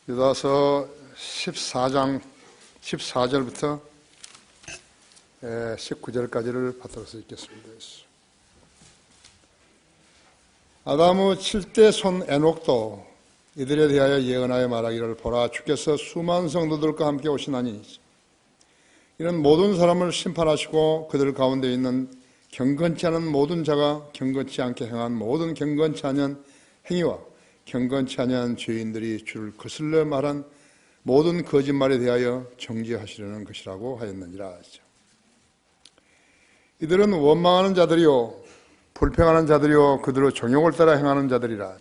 유다서 14장 14절부터 19절까지를 받들어서 읽겠습니다. 아담의 7대 손 에녹도 이들에 대하여 예언하여 말하기를, 보라, 주께서 수많은 성도들과 함께 오시나니 이런 모든 사람을 심판하시고 그들 가운데 있는 경건치 않은 모든 자가 경건치 않게 행한 모든 경건치 않은 행위와 경건치 않은 죄인들이 주를 거슬러 말한 모든 거짓말에 대하여 정죄하시려는 것이라고 하였느니라. 이들은 원망하는 자들이요 불평하는 자들이요 그들의 정욕을 따라 행하는 자들이라.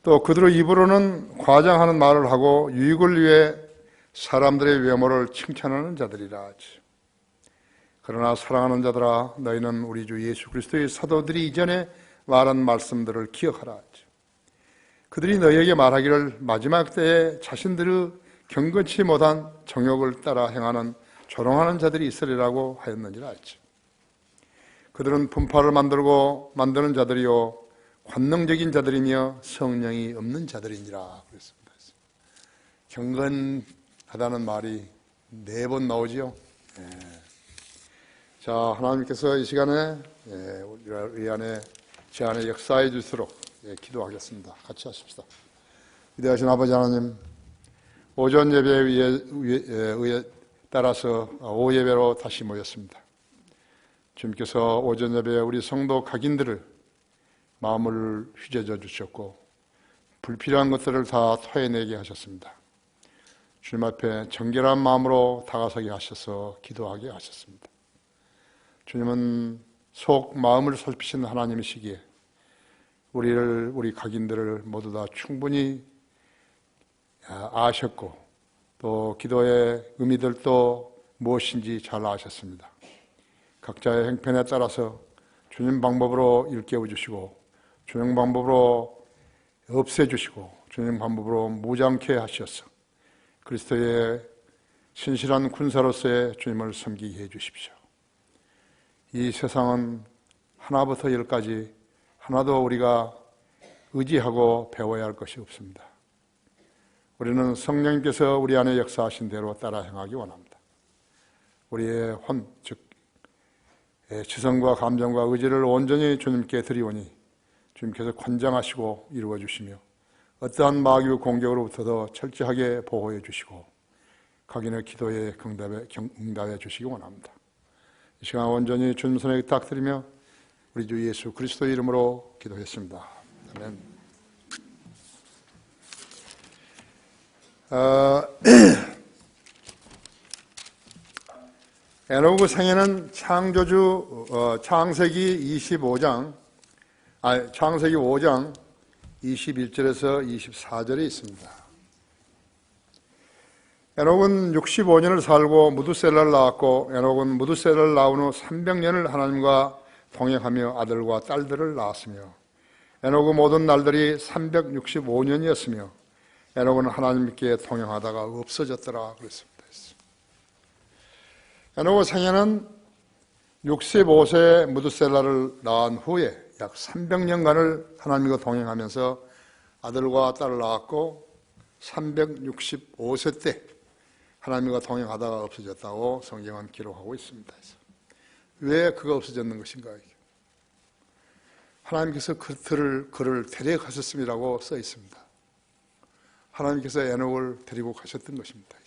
또 그들의 입으로는 과장하는 말을 하고 유익을 위해 사람들의 외모를 칭찬하는 자들이라. 그러나 사랑하는 자들아, 너희는 우리 주 예수 그리스도의 사도들이 이전에 말한 말씀들을 기억하라. 그들이 너희에게 말하기를, 마지막 때에 자신들의 경건치 못한 정욕을 따라 행하는 조롱하는 자들이 있으리라고 하였느니라. 그들은 분파를 만드는 자들이요 관능적인 자들이며 성령이 없는 자들이니라 그랬습니다. 경건하다는 말이 4번 나오지요. 자, 하나님께서 이 시간에 우리 안에 제 안에 역사해 주시도록 기도하겠습니다. 같이 하십시다. 위대하신 아버지 하나님, 오전 예배에 따라서 오후 예배로 다시 모였습니다. 주님께서 오전 예배에 우리 성도 각인들을 마음을 휘저어 주셨고 불필요한 것들을 다 토해내게 하셨습니다. 주님 앞에 정결한 마음으로 다가서게 하셔서 기도하게 하셨습니다. 주님은 속 마음을 살피시는 하나님이시기에 우리 각인들을 모두 다 충분히 아셨고 또 기도의 의미들도 무엇인지 잘 아셨습니다. 각자의 행편에 따라서 주님 방법으로 일깨워 주시고 주님 방법으로 없애주시고 주님 방법으로 무장케 하셔서 그리스도의 신실한 군사로서의 주님을 섬기게 해주십시오. 이 세상은 하나부터 열까지 하나도 우리가 의지하고 배워야 할 것이 없습니다. 우리는 성령님께서 우리 안에 역사하신 대로 따라 행하기 원합니다. 우리의 즉 지성과 감정과 의지를 온전히 주님께 드리오니 주님께서 권장하시고 이루어 주시며 어떠한 마귀의 공격으로부터도 철저하게 보호해 주시고 각인의 기도에 응답해 주시기 원합니다. 이 시간 온전히 주님 손에 딱 드리며 우리 주 예수 그리스도의 이름으로 기도했습니다. 아멘. 에녹의 생애는 창세기 5장 21절에서 24절에 있습니다. 에녹은 65년을 살고 무두셀라를 낳았고 에녹은 무두셀라를 낳은 후 300년을 하나님과 동행하며 아들과 딸들을 낳았으며 에녹의 모든 날들이 365년이었으며 에녹은 하나님께 동행하다가 없어졌더라 그랬습니다. 에녹의 생애는 65세 무두셀라를 낳은 후에 약 300년간을 하나님과 동행하면서 아들과 딸을 낳았고 365세 때 하나님과 동행하다가 없어졌다고 성경은 기록하고 있습니다. 왜 그가 없어졌는 것인가? 하나님께서 그를 데려가셨음이라고 써 있습니다. 하나님께서 에녹을 데리고 가셨던 것입니다.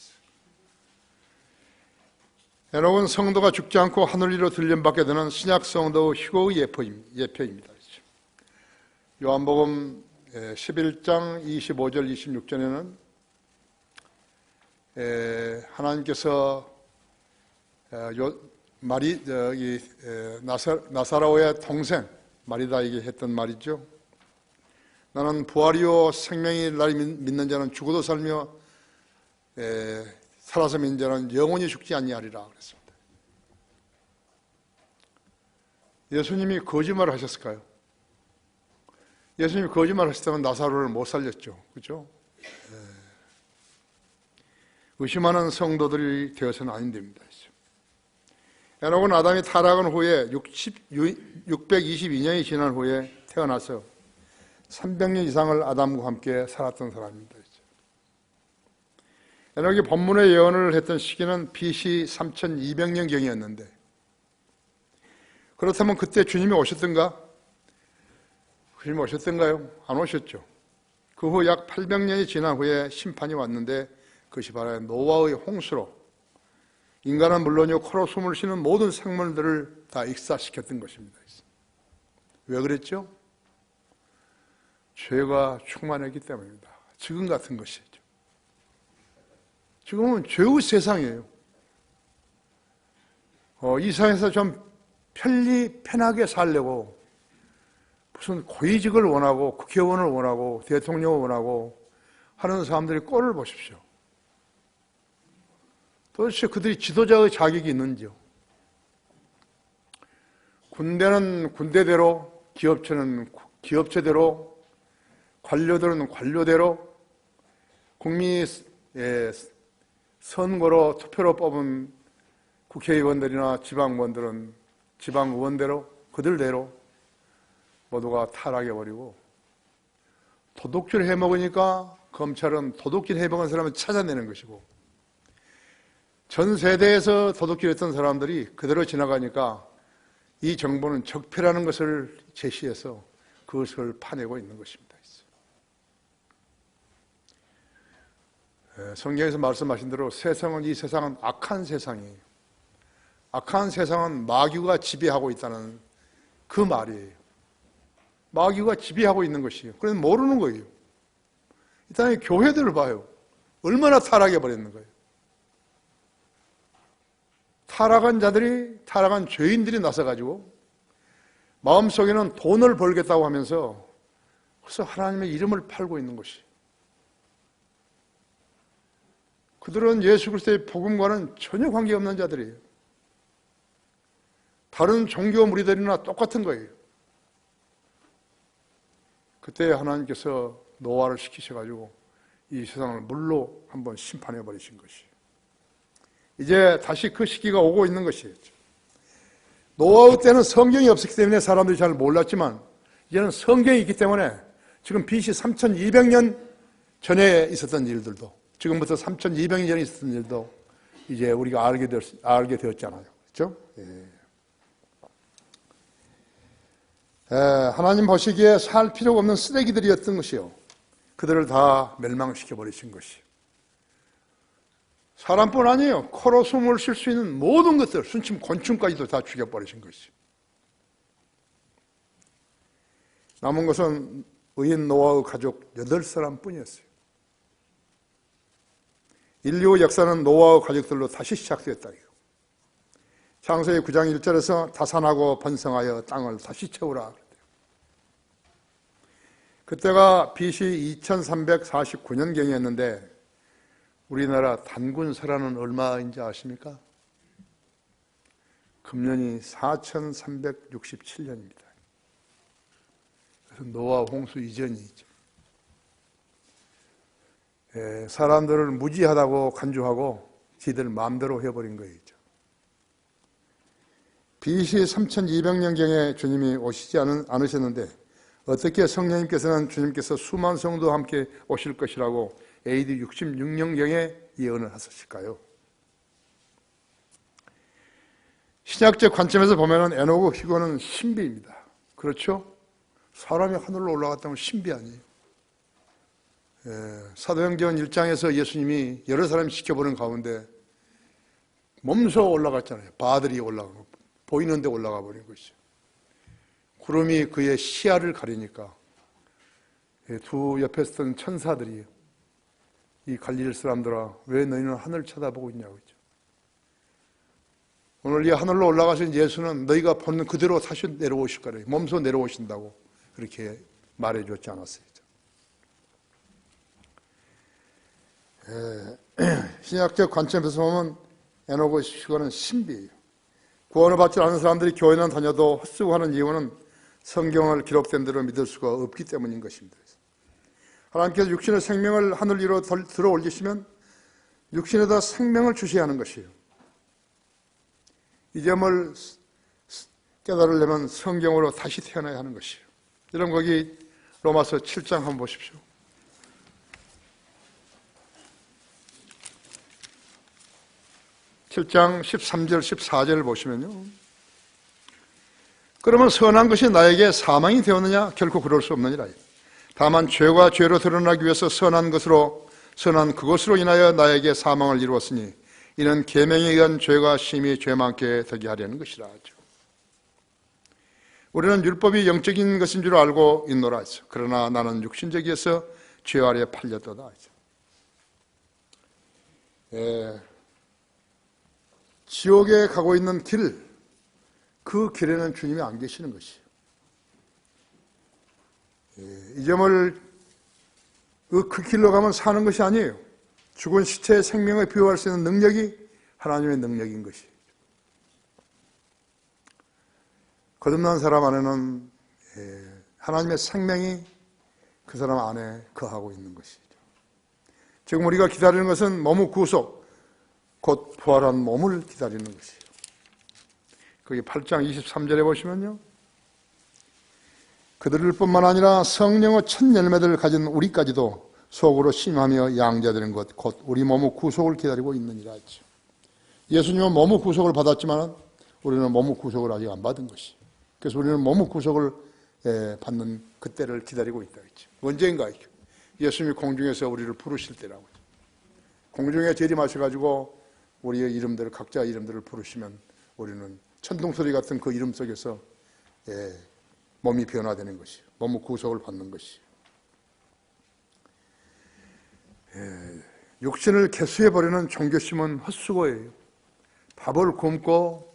에녹은 성도가 죽지 않고 하늘 위로 들림받게 되는 신약 성도의 휴거의 예표입니다. 요한복음 11장 25절 26절에는 하나님께서 나사로의 동생 마리다에게 했던 말이죠. 나는 부활이요 생명이 나를 믿는 자는 죽어도 살며 살아서 믿는 자는 영원히 죽지 아니하리라 그랬습니다. 예수님이 거짓말을 하셨을까요? 예수님이 거짓말을 하셨다면 나사로를 못 살렸죠. 그렇죠? 의심하는 성도들이 되어서는 안 됩니다. 에녹은 아담이 타락한 후에 622년이 지난 후에 태어나서 300년 이상을 아담과 함께 살았던 사람입니다. 에녹이 본문의 예언을 했던 시기는 BC 3200년경이었는데 그렇다면 그때 주님이 오셨던가? 주님이 오셨던가요? 안 오셨죠. 그 후 약 800년이 지난 후에 심판이 왔는데 그것이 바로 노아의 홍수로 인간은 물론이요 코로 숨을 쉬는 모든 생물들을 다 익사시켰던 것입니다. 왜 그랬죠? 죄가 충만했기 때문입니다. 지금 같은 것이죠. 지금은 죄의 세상이에요. 이 세상에서 좀 편하게 살려고 무슨 고위직을 원하고 국회의원을 원하고 대통령을 원하고 하는 사람들의 꼴을 보십시오. 도대체 그들이 지도자의 자격이 있는지요? 군대는 군대대로, 기업체는 기업체대로, 관료들은 관료대로, 국민이 선거로 투표로 뽑은 국회의원들이나 지방의원들은 지방의원대로, 그들대로 모두가 타락해버리고 도둑질 해먹으니까 검찰은 도둑질 해먹은 사람을 찾아내는 것이고 전 세대에서 도둑질했던 사람들이 그대로 지나가니까 이 정부는 적폐라는 것을 제시해서 그것을 파내고 있는 것입니다. 성경에서 말씀하신 대로 이 세상은 악한 세상이에요. 악한 세상은 마귀가 지배하고 있다는 그 말이에요. 마귀가 지배하고 있는 것이에요. 그래서 모르는 거예요. 이 땅의 교회들을 봐요. 얼마나 타락해버렸는 거예요. 타락한 죄인들이 나서가지고 마음속에는 돈을 벌겠다고 하면서 그래서 하나님의 이름을 팔고 있는 것이. 그들은 예수 그리스도의 복음과는 전혀 관계없는 자들이에요. 다른 종교 무리들이나 똑같은 거예요. 그때 하나님께서 노아를 시키셔가지고 이 세상을 물로 한번 심판해 버리신 것이. 이제 다시 그 시기가 오고 있는 것이에요. 노아의 때는 성경이 없었기 때문에 사람들이 잘 몰랐지만 이제는 성경이 있기 때문에 지금 BC 3200년 전에 있었던 일들도 지금부터 3200년 전에 있었던 일도 이제 우리가 알게 되었잖아요. 그렇죠? 하나님 보시기에 살 필요가 없는 쓰레기들이었던 것이요. 그들을 다 멸망시켜 버리신 것이. 사람뿐 아니에요. 코로 숨을 쉴 수 있는 모든 것들, 순침 곤충까지도 다 죽여버리신 것이. 남은 것은 의인 노아의 가족 8사람 뿐이었어요. 인류의 역사는 노아의 가족들로 다시 시작되었다. 창세기 9장 1절에서 다산하고 번성하여 땅을 다시 채우라. 그때가 BC 2349년경이었는데 우리나라 단군설화는 얼마인지 아십니까? 금년이 4367년입니다. 그래서 노아 홍수 이전이죠. 사람들을 무지하다고 간주하고 지들 마음대로 해버린 거예요. BC 3200년경에 주님이 오시지 않으셨는데 어떻게 성령님께서는 주님께서 수만 성도와 함께 오실 것이라고 AD 66년경에 예언을 하셨을까요? 신약적 관점에서 보면 에녹의 휴거는 신비입니다. 그렇죠? 사람이 하늘로 올라갔다면 신비 아니에요. 사도행전 1장에서 예수님이 여러 사람이 지켜보는 가운데 몸소 올라갔잖아요. 바들이 올라가고 보이는 데 올라가 버린 것이죠. 구름이 그의 시야를 가리니까 두 옆에 있던 천사들이 이 갈릴리 사람들아 왜 너희는 하늘 쳐다보고 있냐고 했죠. 오늘 이 하늘로 올라가신 예수는 너희가 보는 그대로 다시 내려오실 거래요. 몸소 내려오신다고 그렇게 말해줬지 않았어요. 신약적 관점에서 보면 에녹의 휴거는 신비예요. 구원을 받지 않은 사람들이 교회는 다녀도 헛수고하는 이유는 성경을 기록된 대로 믿을 수가 없기 때문인 것입니다. 하나님께서 육신의 생명을 하늘 위로 들어 올리시면 육신에다 생명을 주셔야 하는 것이에요. 이 점을 깨달으려면 성경으로 다시 태어나야 하는 것이에요. 여러분 거기 로마서 7장 한번 보십시오. 7장 13절 14절을 보시면요. 그러면 선한 것이 나에게 사망이 되었느냐? 결코 그럴 수 없느니라. 다만 죄가 죄로 드러나기 위해서 선한 그것으로 인하여 나에게 사망을 이루었으니 이는 계명에 의한 죄가 심히 죄 많게 되게 하려는 것이라 하죠. 우리는 율법이 영적인 것인 줄 알고 있노라 하죠. 그러나 나는 육신적이어서 죄 아래에 팔렸도다 하죠. 지옥에 가고 있는 길, 그 길에는 주님이 안 계시는 것이에요. 이 점을 그 길로 가면 사는 것이 아니에요. 죽은 시체의 생명을 비유할 수 있는 능력이 하나님의 능력인 것이에요. 거듭난 사람 안에는 하나님의 생명이 그 사람 안에 거하고 있는 것이죠. 지금 우리가 기다리는 것은 몸의 구속, 곧 부활한 몸을 기다리는 것이에요. 거기 8장 23절에 보시면요. 그들을 뿐만 아니라 성령의 첫 열매들을 가진 우리까지도 속으로 심하며 양자되는 것, 곧 우리 몸의 구속을 기다리고 있느니라 했죠. 예수님은 몸의 구속을 받았지만 우리는 몸의 구속을 아직 안 받은 것이에요. 그래서 우리는 몸의 구속을 받는 그때를 기다리고 있다 했죠. 언제인가? 예수님이 공중에서 우리를 부르실 때라고. 공중에 재림하셔가지고 우리의 이름들을, 각자 이름들을 부르시면 우리는 천둥소리 같은 그 이름 속에서 몸이 변화되는 것이에요. 몸의 구속을 받는 것이에요. 육신을 개수해버리는 종교심은 헛수고예요. 밥을 굶고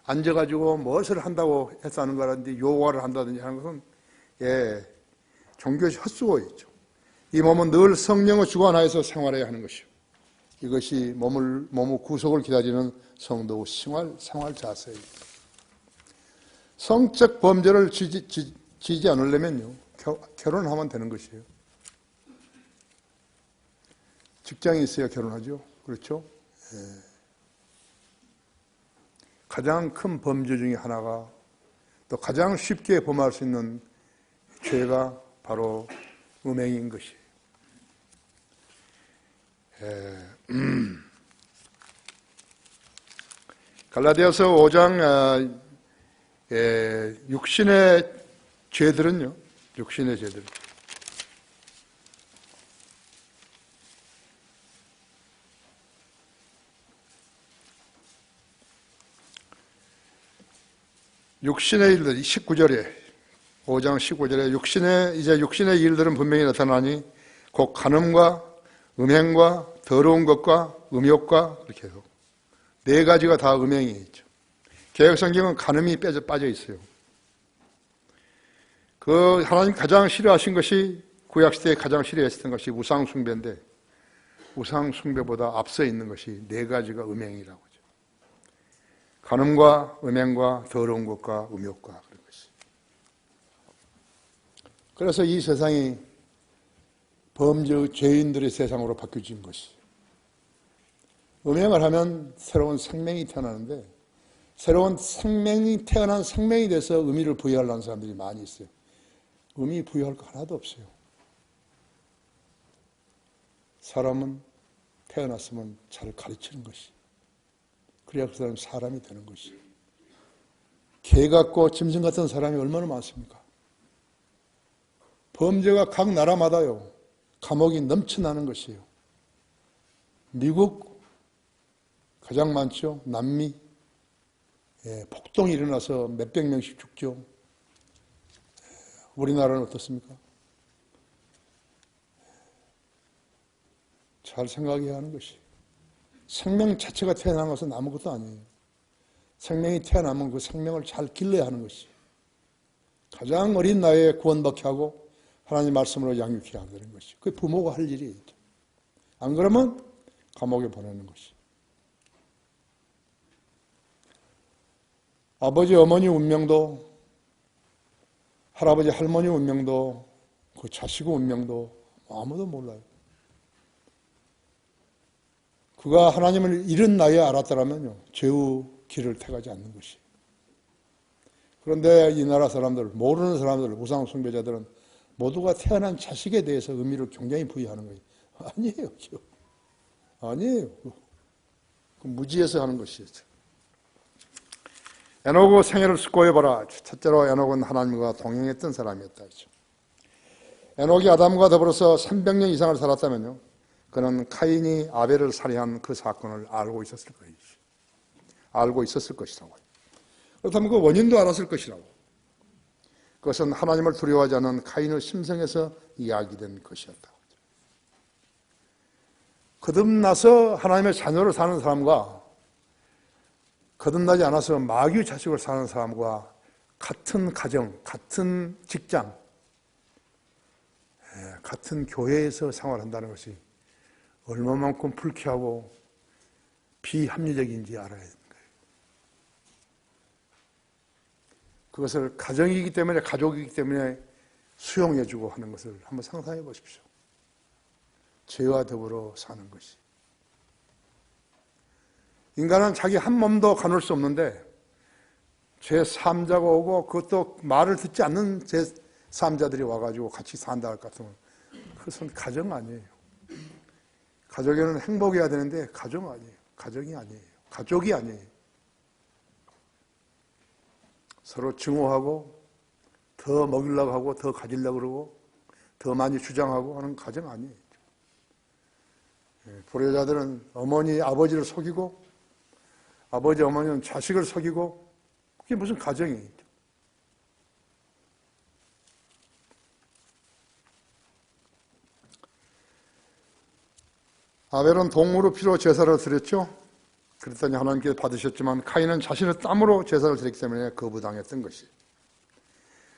앉아가지고 무엇을 한다고 해서 하는 거라든지 요가를 한다든지 하는 것은 종교의 헛수고이죠. 이 몸은 늘 성령의 주관 하에서 생활해야 하는 것이요. 이것이 몸의 구속을 기다리는 성도의 생활 자세예요. 성적 범죄를 지지 않으려면요, 결혼하면 되는 것이에요. 직장이 있어야 결혼하죠. 그렇죠? 가장 큰 범죄 중에 하나가 또 가장 쉽게 범할 수 있는 죄가 바로 음행인 것이에요. 갈라디아서 5장 육신의 죄들은요, 육신의 죄들. 육신의 일들, 19절에, 5장 19절에 육신의 일들은 분명히 나타나니 곧 간음과 음행과 더러운 것과 음욕과 이렇게 해서 네 가지가 다 음행이 있죠. 개혁성경은 간음이 빠져 있어요. 그 하나님 가장 싫어하신 것이 구약시대에 가장 싫어했던 것이 우상숭배인데 우상숭배보다 앞서 있는 것이 네 가지가 음행이라고 하죠. 간음과 음행과 더러운 것과 음욕과 그런 것이. 그래서 이 세상이 범죄 죄인들의 세상으로 바뀌어진 것이. 음행을 하면 새로운 생명이 태어나는데 새로운 생명이 태어난 생명이 돼서 의미를 부여하려는 사람들이 많이 있어요. 의미 부여할 거 하나도 없어요. 사람은 태어났으면 잘 가르치는 것이. 그래야 그 사람이 사람이 되는 것이. 개 같고 짐승 같은 사람이 얼마나 많습니까? 범죄가 각 나라마다요. 감옥이 넘쳐나는 것이에요. 미국 가장 많죠. 남미. 폭동이 일어나서 몇백 명씩 죽죠. 우리나라는 어떻습니까? 잘 생각해야 하는 것이. 생명 자체가 태어난 것은 아무것도 아니에요. 생명이 태어나면 그 생명을 잘 길러야 하는 것이. 가장 어린 나이에 구원받게 하고 하나님 말씀으로 양육해야 되는 것이. 그게 부모가 할 일이에요. 안 그러면 감옥에 보내는 것이. 아버지, 어머니 운명도, 할아버지, 할머니 운명도, 그 자식의 운명도 아무도 몰라요. 그가 하나님을 이른 나이에 알았더라면요, 죄의 길을 택하지 않는 것이. 그런데 이 나라 사람들, 모르는 사람들, 우상 숭배자들은 모두가 태어난 자식에 대해서 의미를 굉장히 부여하는 거예요. 아니에요. 아니에요. 그 무지해서 하는 것이었죠. 에녹의 생애를 숙고해봐라. 첫째로 에녹은 하나님과 동행했던 사람이었다. 에녹이 아담과 더불어서 300년 이상을 살았다면요, 그는 카인이 아벨을 살해한 그 사건을 알고 있었을 거예요. 알고 있었을 것이라고. 그렇다면 그 원인도 알았을 것이라고. 그것은 하나님을 두려워하지 않는 카인의 심성에서 이야기된 것이었다. 거듭나서 하나님의 자녀를 사는 사람과 거듭나지 않아서 마귀의 자식을 사는 사람과 같은 가정, 같은 직장, 같은 교회에서 생활한다는 것이 얼마만큼 불쾌하고 비합리적인지 알아야 되는 거예요. 그것을 가정이기 때문에, 가족이기 때문에 수용해주고 하는 것을 한번 상상해 보십시오. 죄와 더불어 사는 것이. 인간은 자기 한 몸도 가눌 수 없는데 제3자가 오고 그것도 말을 듣지 않는 제3자들이 와가지고 같이 산다 할 것 같으면 그것은 가정 아니에요. 가족에는 행복해야 되는데 가정 아니에요. 가정이 아니에요. 가족이 아니에요. 서로 증오하고 더 먹이려고 하고 더 가지려고 그러고 더 많이 주장하고 하는 가정 아니에요. 불효자들은 어머니, 아버지를 속이고 아버지, 어머니는 자식을 속이고 그게 무슨 가정이에요. 아벨은 동물의 피로 제사를 드렸죠. 그랬더니 하나님께서 받으셨지만 카인은 자신의 땀으로 제사를 드렸기 때문에 거부당했던 것이.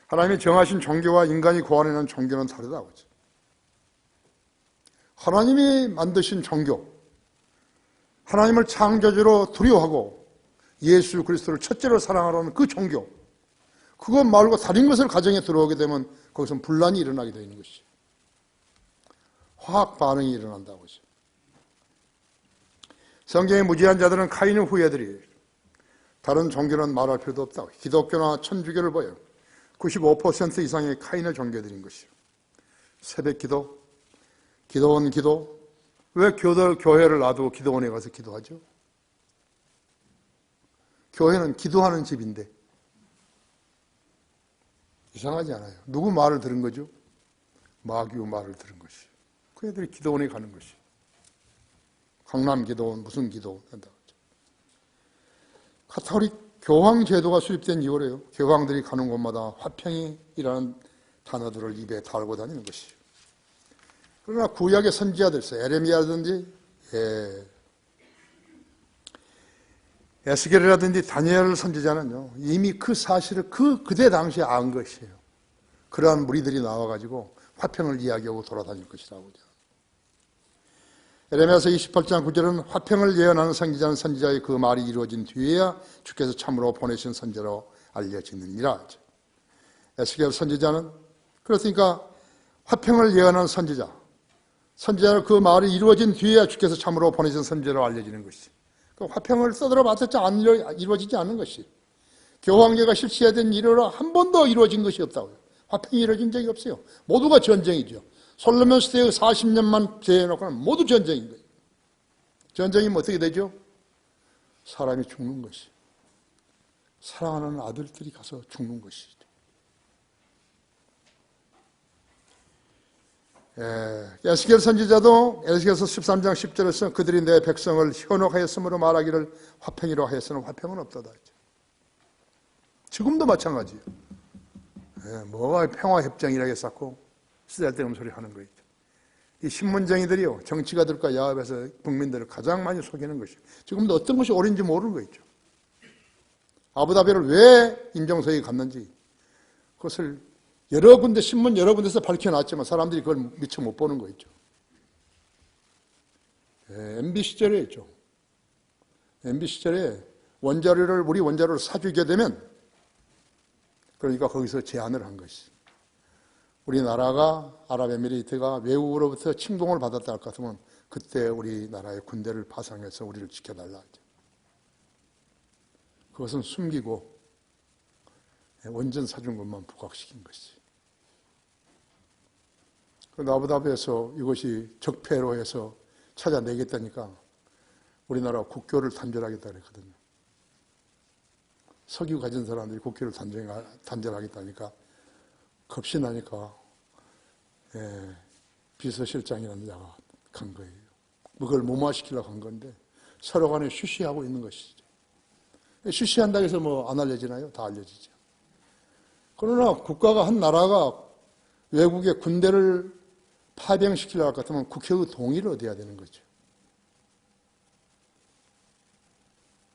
하나님이 정하신 종교와 인간이 고안해낸 종교는 다르다고 하죠. 하나님이 만드신 종교, 하나님을 창조주로 두려워하고 예수 그리스도를 첫째로 사랑하라는 그 종교, 그것 말고 다른 것을 가정에 들어오게 되면 거기서 분란이 일어나게 되는 것이죠. 화학 반응이 일어난다고 하죠. 성경의 무지한 자들은 카인의 후예들이에요. 다른 종교는 말할 필요도 없다. 기독교나 천주교를 보여요. 95% 이상의 카인의 종교들인 것이요. 새벽 기도, 기도원 기도. 왜 교회를 놔두고 기도원에 가서 기도하죠? 교회는 기도하는 집인데 이상하지 않아요. 누구 말을 들은 거죠? 마귀의 말을 들은 것이요. 그 애들이 기도원에 가는 것이요. 강남 기도원, 무슨 기도원 한다고 하죠. 가톨릭 교황 제도가 수립된 이후로요, 교황들이 가는 곳마다 화평이라는 단어들을 입에 달고 다니는 것이죠. 그러나 구약의 선지자들 있어요. 에레미야라든지 에스겔이라든지 다니엘 선지자는요, 이미 그 사실을 그때 당시에 안 것이에요. 그러한 무리들이 나와가지고 화평을 이야기하고 돌아다닐 것이라고 하죠. 에레미야서 28장 9절은 화평을 예언하는 선지자는 선지자의 그 말이 이루어진 뒤에야 주께서 참으로 보내신 선지자로 알려지느니라. 에스겔 선지자는 그렇으니까 화평을 예언하는 선지자는 그 말이 이루어진 뒤에야 주께서 참으로 보내신 선지자로 알려지는 것이. 그 화평을 써들어봤자 이루어지지 않는 것이. 교황제가 실시해야 된 일으로 한 번도 이루어진 것이 없다고요. 화평이 이루어진 적이 없어요. 모두가 전쟁이죠. 솔로몬 시대의 40년만 제해놓고는 모두 전쟁인 거예요. 전쟁이면 어떻게 되죠? 사람이 죽는 것이. 사랑하는 아들들이 가서 죽는 것이죠. 에스겔 선지자도 에스겔서 13장 10절에서 그들이 내 백성을 현혹하였으므로 말하기를 화평이라고 하였으나 화평은 없다다. 지금도 마찬가지예요. 뭐가 평화협정이라고 쌓고 쓰잘데없는 소리 하는 거죠. 이 신문쟁이들이요, 정치가들과 야합해서 국민들을 가장 많이 속이는 것이죠. 지금도 어떤 것이 옳은지 모르는 거죠. 아부다비를 왜 인정서에 갔는지 그것을 여러 군데 신문 여러 군데서 밝혀놨지만 사람들이 그걸 미처 못 보는 거 있죠. MB 시절에 있죠. MB 시절에 우리 원자료를 사주게 되면, 그러니까 거기서 제안을 한 것이. 우리나라가 아랍에미리트가 외국으로부터 침공을 받았다 할 것 같으면 그때 우리나라의 군대를 파송해서 우리를 지켜달라 하죠. 그것은 숨기고 원전 사준 것만 부각시킨 것이지. 나부다비에서 이것이 적폐로 해서 찾아내겠다니까 우리나라 국교를 단절하겠다 그랬거든요. 석유 가진 사람들이 국교를 단절하겠다니까 겁이 나니까 비서실장이라는 자가 간 거예요. 그걸 무마시키려고 한 건데 서로 간에 쉬쉬하고 있는 것이죠. 쉬쉬한다고 해서 뭐 안 알려지나요? 다 알려지죠. 그러나 국가가 한 나라가 외국의 군대를 파병시키려고 할 것 같으면 국회의 동의를 얻어야 되는 거죠.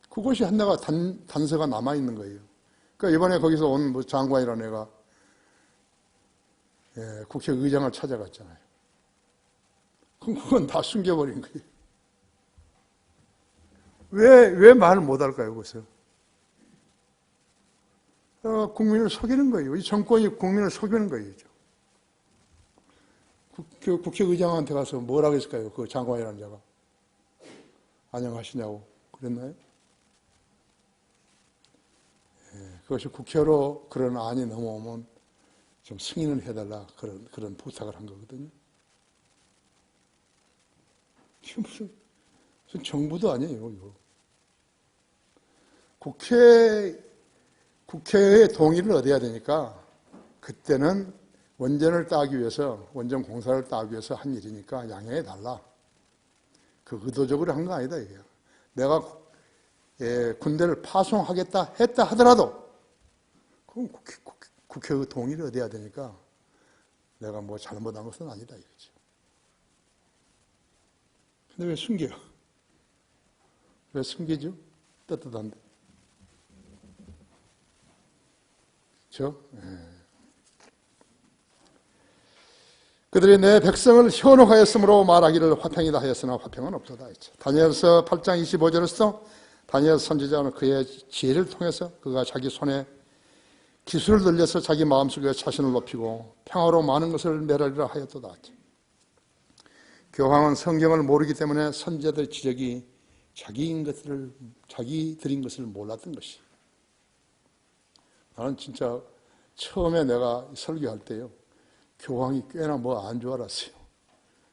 그것이 하나가 단서가 남아있는 거예요. 그러니까 이번에 거기서 온 뭐 장관이라는 애가 국회의장을 찾아갔잖아요. 그럼 그건 다 숨겨버린 거예요. 왜 말을 못할까요, 그것을? 국민을 속이는 거예요. 이 정권이 국민을 속이는 거예요. 국회의장한테 가서 뭐라고 했을까요? 그 장관이라는 자가. 안녕하시냐고 그랬나요? 그것이 국회로 그런 안이 넘어오면 좀 승인을 해달라 그런 부탁을 한 거거든요. 이게 무슨 정부도 아니에요, 이거. 국회의 동의를 얻어야 되니까 그때는 원전을 따기 위해서, 원전 공사를 따기 위해서 한 일이니까 양해해 달라. 그 의도적으로 한 거 아니다, 이게. 내가 군대를 파송하겠다 했다 하더라도 그럼 국회의 동의를 얻어야 되니까 내가 뭐 잘못한 것은 아니다, 이거죠. 근데 왜 숨겨요? 왜 숨기죠? 떳떳한데. 그렇죠? 그들이 내 백성을 현혹하였으므로 말하기를 화평이다 하였으나 화평은 없도다 했죠. 다니엘서 8장 25절에서 다니엘 선지자는 그의 지혜를 통해서 그가 자기 손에 기술을 들려서 자기 마음속에 자신을 높이고 평화로 많은 것을 멸하리라 하였도다 했죠. 교황은 성경을 모르기 때문에 선지자들의 지적이 자기들인 것을 몰랐던 것이. 나는 진짜 처음에 내가 설교할 때요, 교황이 꽤나 뭐 안 줄 알았어요.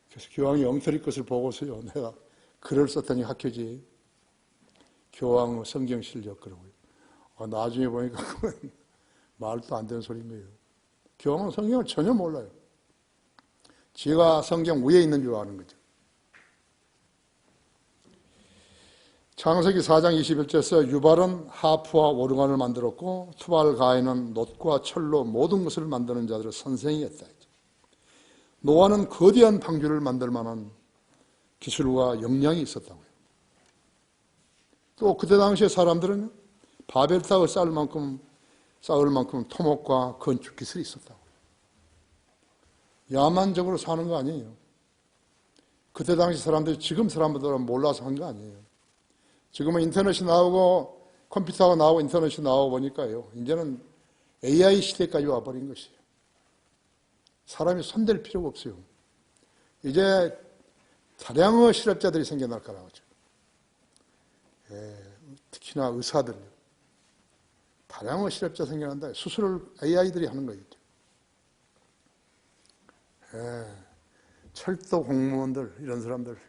그래서 교황이 엉터리 것을 보고서요, 내가 글을 썼더니 학교지. 교황 성경 실력 그러고요. 나중에 보니까 그건 말도 안 되는 소리인 거예요. 교황은 성경을 전혀 몰라요. 지가 성경 위에 있는 줄 아는 거죠. 창세기 4장 21절에서 유발은 하프와 오르간을 만들었고 투발 가인은 놋과 철로 모든 것을 만드는 자들의 선생이었다. 노아는 거대한 방주를 만들 만한 기술과 역량이 있었다고요. 또 그때 당시의 사람들은 바벨탑을 쌓을 만큼 토목과 건축 기술이 있었다고요. 야만적으로 사는 거 아니에요. 그때 당시 사람들이 지금 사람들은 몰라서 한 거 아니에요. 지금은 인터넷이 나오고 컴퓨터가 나오고 인터넷이 나오고 보니까요, 이제는 AI 시대까지 와버린 것이에요. 사람이 손댈 필요가 없어요. 이제 다량의 실업자들이 생겨날 거라고 하죠. 특히나 의사들. 다량의 실업자 생겨난다. 수술을 AI들이 하는 거예요. 철도 공무원들, 이런 사람들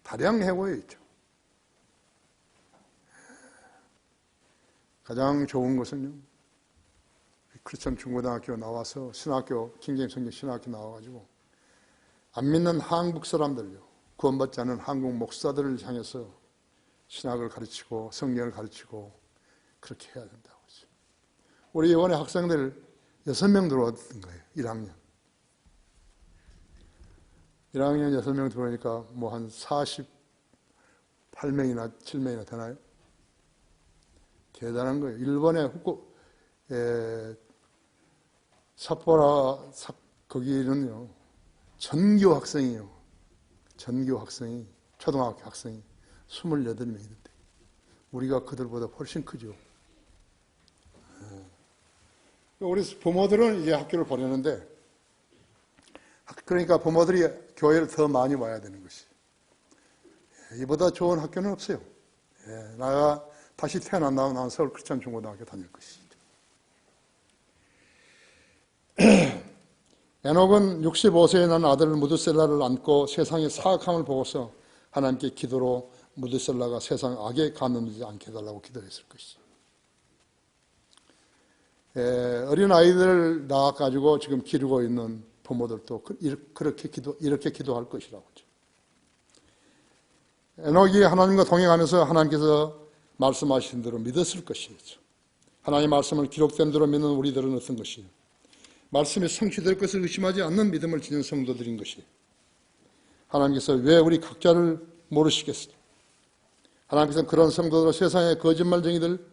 다량 해고에 있죠. 가장 좋은 것은요, 크리스천 중고등학교 나와서 신학교, 킹제임 성경 신학교 나와가지고 안 믿는 한국 사람들요, 구원받지 않은 한국 목사들을 향해서 신학을 가르치고 성경을 가르치고 그렇게 해야 된다고 하죠. 우리 이번에 학생들 6명 들어왔던 거예요. 1학년 6명 들어오니까 뭐 한 48명이나 7명이나 되나요? 대단한 거예요. 일본의 삿포로 거기는요, 전교 학생이 초등학교 학생이 28명이던데 우리가 그들보다 훨씬 크죠. 우리 부모들은 이제 학교를 보내는데, 그러니까 부모들이 교회를 더 많이 와야 되는 것이. 이보다 좋은 학교는 없어요. 내가 다시 태어난다면 나는 서울 크리스천 중고등학교 다닐 것이죠. 에녹은 65세에 난 아들 무드셀라를 안고 세상의 사악함을 보고서 하나님께 기도로 무드셀라가 세상 악에 감염되지 않게 해달라고 기도했을 것이죠. 어린 아이들을 낳아가지고 지금 기르고 있는 부모들도 이렇게 기도할 것이라고 하죠. 에녹이 하나님과 동행하면서 하나님께서 말씀하신 대로 믿었을 것이죠. 하나님의 말씀을 기록된 대로 믿는 우리들은 어떤 것이에요? 말씀이 성취될 것을 의심하지 않는 믿음을 지닌 성도들인 것이에요. 하나님께서 왜 우리 각자를 모르시겠어요? 하나님께서는 그런 성도들, 세상의 거짓말쟁이들,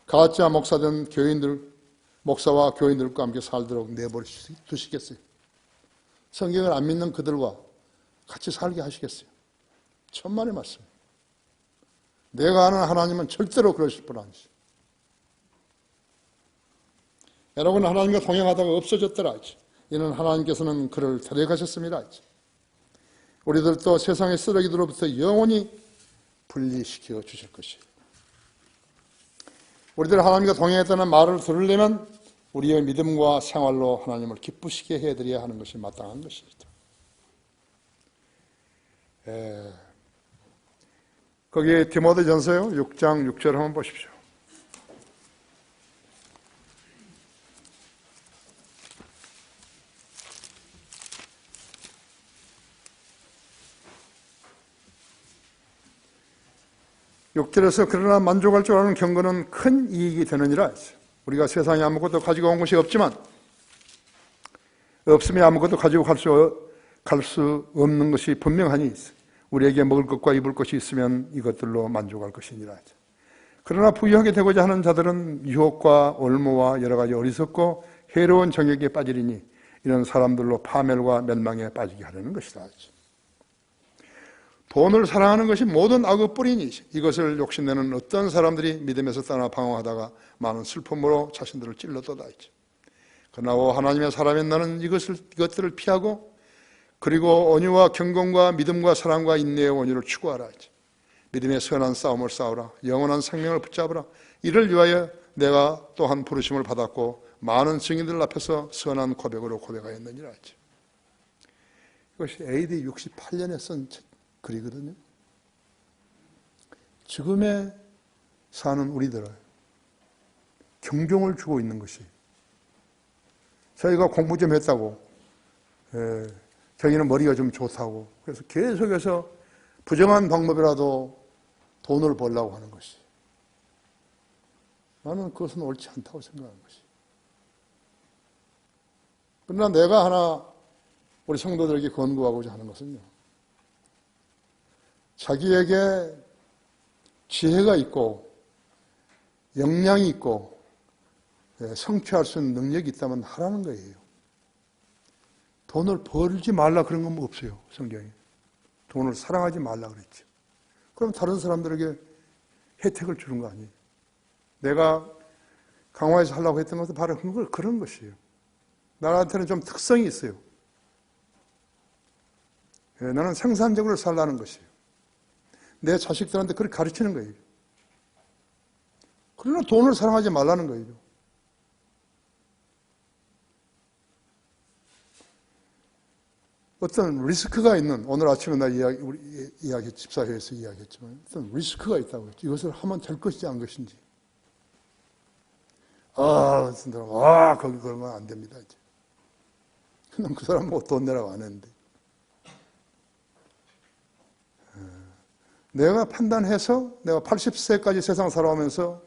가짜 목사된 교인들, 목사와 교인들과 함께 살도록 내버려 두시겠어요? 성경을 안 믿는 그들과 같이 살게 하시겠어요? 천만의 말씀. 내가 아는 하나님은 절대로 그러실 분 아니시죠. 여러분, 하나님과 동행하다가 없어졌더라. 이는 하나님께서는 그를 데려가셨습니다. 우리들도 세상의 쓰레기들로부터 영원히 분리시켜 주실 것이에요. 우리들 하나님과 동행했다는 말을 들으려면 우리의 믿음과 생활로 하나님을 기쁘시게 해드려야 하는 것이 마땅한 것이죠. 거기 디모데전서요 6장 6절 한번 보십시오. 육절에서 그러나 만족할 줄 아는 경건은 큰 이익이 되느니라. 우리가 세상에 아무것도 가지고 온 것이 없지만 없으면 아무것도 가지고 갈 수 없는 것이 분명하니 우리에게 먹을 것과 입을 것이 있으면 이것들로 만족할 것이니라. 그러나 부유하게 되고자 하는 자들은 유혹과 올무와 여러 가지 어리석고 해로운 정욕에 빠지리니 이런 사람들로 파멸과 멸망에 빠지게 하려는 것이다. 돈을 사랑하는 것이 모든 악의 뿌리니 이것을 욕심내는 어떤 사람들이 믿음에서 떠나 방황하다가 많은 슬픔으로 자신들을 찔러도다. 그러나 하나님의 사람인 나는 이것들을 피하고 그리고 온유와 경건과 믿음과 사랑과 인내의 온유를 추구하라. 믿음의 선한 싸움을 싸우라. 영원한 생명을 붙잡으라. 이를 위하여 내가 또한 부르심을 받았고 많은 증인들 앞에서 선한 고백으로 고백하였느니라. 이것이 AD 68년에 쓴 글이거든요. 지금에 사는 우리들은 경종을 주고 있는 것이 저희가 공부 좀 했다고 저희는 머리가 좀 좋다고 그래서 계속해서 부정한 방법이라도 돈을 벌려고 하는 것이 나는 그것은 옳지 않다고 생각하는 것이 그러나 내가 하나 우리 성도들에게 권고하고자 하는 것은요 자기에게 지혜가 있고 역량이 있고 성취할 수 있는 능력이 있다면 하라는 거예요. 돈을 벌지 말라 그런 건 없어요. 성경에. 돈을 사랑하지 말라 그랬죠. 그럼 다른 사람들에게 혜택을 주는 거 아니에요. 내가 강화에서 하려고 했던 것도 바로 그런 것이에요. 나한테는 좀 특성이 있어요. 나는 생산적으로 살라는 것이에요. 내 자식들한테 그렇게 가르치는 거예요. 그러나 돈을 사랑하지 말라는 거예요. 어떤 리스크가 있는, 오늘 아침에 우리 집사회에서 이야기했지만, 어떤 리스크가 있다고 했죠. 이것을 하면 될 것인지 안 것인지. 거기 그러면 안 됩니다. 이제. 그냥 그 사람 뭐 돈 내라고 안 했는데. 내가 판단해서 내가 80세까지 세상 살아오면서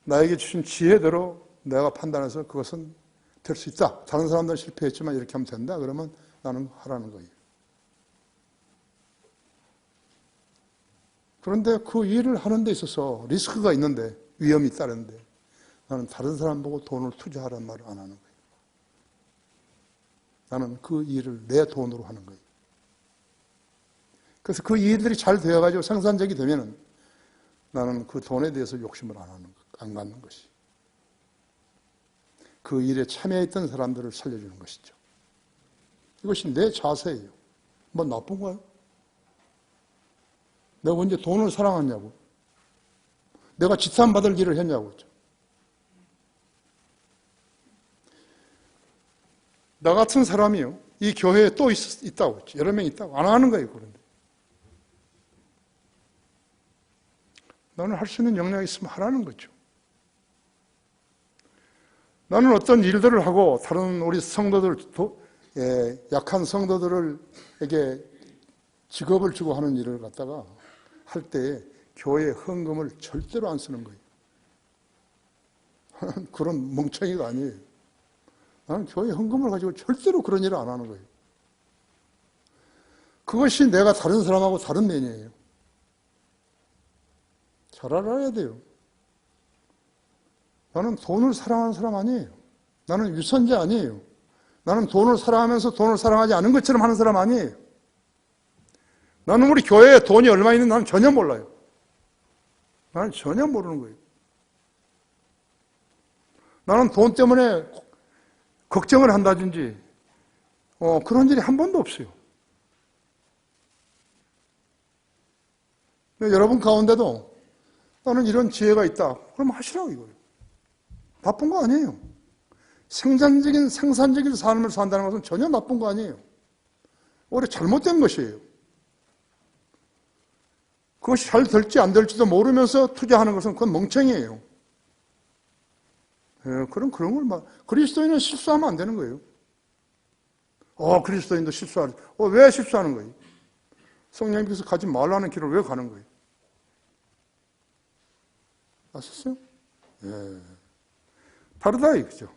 나에게 주신 지혜대로 내가 판단해서 그것은 될 수 있다. 다른 사람들은 실패했지만 이렇게 하면 된다. 그러면 나는 하라는 거예요. 그런데 그 일을 하는 데 있어서 리스크가 있는데 위험이 따르는데 나는 다른 사람 보고 돈을 투자하라는 말을 안 하는 거예요. 나는 그 일을 내 돈으로 하는 거예요. 그래서 그 일들이 잘 되어가지고 생산적이 되면은 나는 그 돈에 대해서 욕심을 안 갖는 것이. 그 일에 참여했던 사람들을 살려주는 것이죠. 이것이 내 자세예요. 뭐 나쁜가요? 내가 언제 돈을 사랑했냐고. 내가 지탄받을 일을 했냐고. 나 같은 사람이요. 이 교회에 또 있다고. 여러 명 있다고. 안 하는 거예요. 그런데. 나는 할 수 있는 역량이 있으면 하라는 거죠. 나는 어떤 일들을 하고 다른 우리 성도들, 약한 성도들에게 직업을 주고 하는 일을 갖다가 할 때 교회 헌금을 절대로 안 쓰는 거예요. 그런 멍청이가 아니에요. 나는 교회 헌금을 가지고 절대로 그런 일을 안 하는 거예요. 그것이 내가 다른 사람하고 다른 면이에요. 잘 알아야 돼요. 나는 돈을 사랑하는 사람 아니에요. 나는 유선자 아니에요. 나는 돈을 사랑하면서 돈을 사랑하지 않은 것처럼 하는 사람 아니에요. 나는 우리 교회에 돈이 얼마 있는지 나는 전혀 몰라요. 나는 전혀 모르는 거예요. 나는 돈 때문에 걱정을 한다든지 그런 일이 한 번도 없어요. 여러분 가운데도 나는 이런 지혜가 있다. 그럼 하시라고 이거예요. 나쁜 거 아니에요. 생산적인 삶을 산다는 것은 전혀 나쁜 거 아니에요. 오히려 잘못된 것이에요. 그것이 잘 될지 안 될지도 모르면서 투자하는 것은 그건 멍청이에요. 그런 걸 그리스도인은 실수하면 안 되는 거예요. 그리스도인도 실수하지. 왜 실수하는 거예요? 성령님께서 가지 말라는 길을 왜 가는 거예요? 아셨어요? 예. 다르다 이거죠.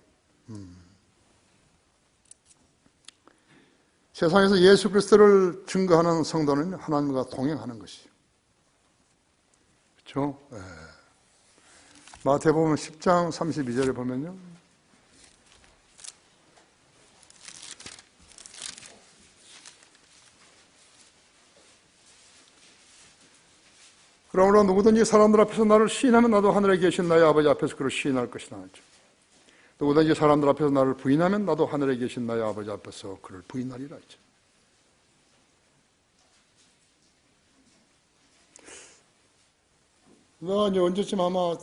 세상에서 예수 그리스도를 증거하는 성도는 하나님과 동행하는 것이죠. 그렇죠? 예. 마태복음 10장 32절에 보면요. 그러므로 누구든지 사람들 앞에서 나를 시인하면 나도 하늘에 계신 나의 아버지 앞에서 그를 시인할 것이다. 누구든지 사람들 앞에서 나를 부인하면 나도 하늘에 계신 나의 아버지 앞에서 그를 부인하리라 했죠. 내가 이제 언제쯤 아마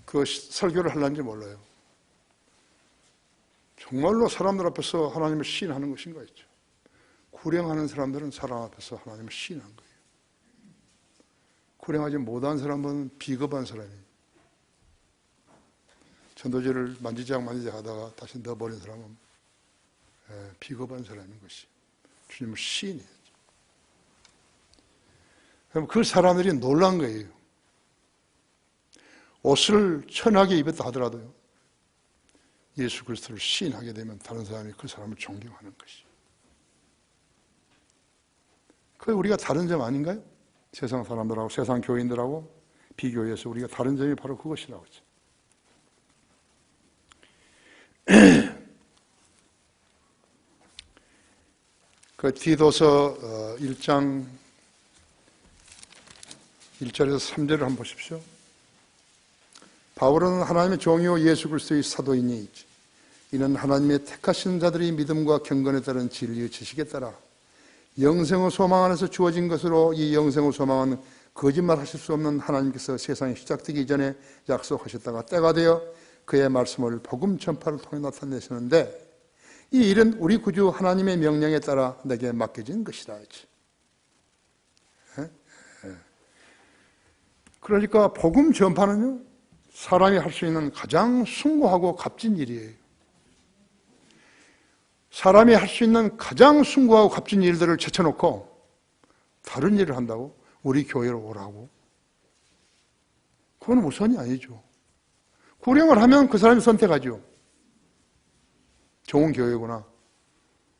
그 설교를 하려는지 몰라요. 정말로 사람들 앞에서 하나님을 시인하는 것인가 했죠. 구령하는 사람들은 사람 앞에서 하나님을 시인한 거예요. 구령하지 못한 사람은 비겁한 사람이에요. 전도지를 만지작 하다가 다시 넣어버린 사람은 비겁한 사람인 것이 주님을 시인해야죠. 그럼 그 사람들이 놀란 거예요. 옷을 천하게 입었다 하더라도요. 예수 그리스도를 시인하게 되면 다른 사람이 그 사람을 존경하는 것이. 그게 우리가 다른 점 아닌가요? 세상 사람들하고 세상 교인들하고 비교해서 우리가 다른 점이 바로 그것이라고 했죠. 그 디도서 1장 1절에서 3절을 한번 보십시오. 바울은 하나님의 종이요 예수 그리스도의 사도이니 이는 하나님의 택하신 자들이 믿음과 경건에 따른 진리의 지식에 따라 영생의 소망 안에서 주어진 것으로 이 영생의 소망은 거짓말하실 수 없는 하나님께서 세상이 시작되기 전에 약속하셨다가 때가 되어 그의 말씀을 복음 전파를 통해 나타내시는데 이 일은 우리 구주 하나님의 명령에 따라 내게 맡겨진 것이다. 그러니까 복음 전파는요 사람이 할 수 있는 가장 숭고하고 값진 일이에요. 사람이 할 수 있는 가장 숭고하고 값진 일들을 제쳐놓고 다른 일을 한다고? 우리 교회로 오라고? 그건 우선이 아니죠. 구령을 하면 그 사람이 선택하죠. 좋은 교회구나.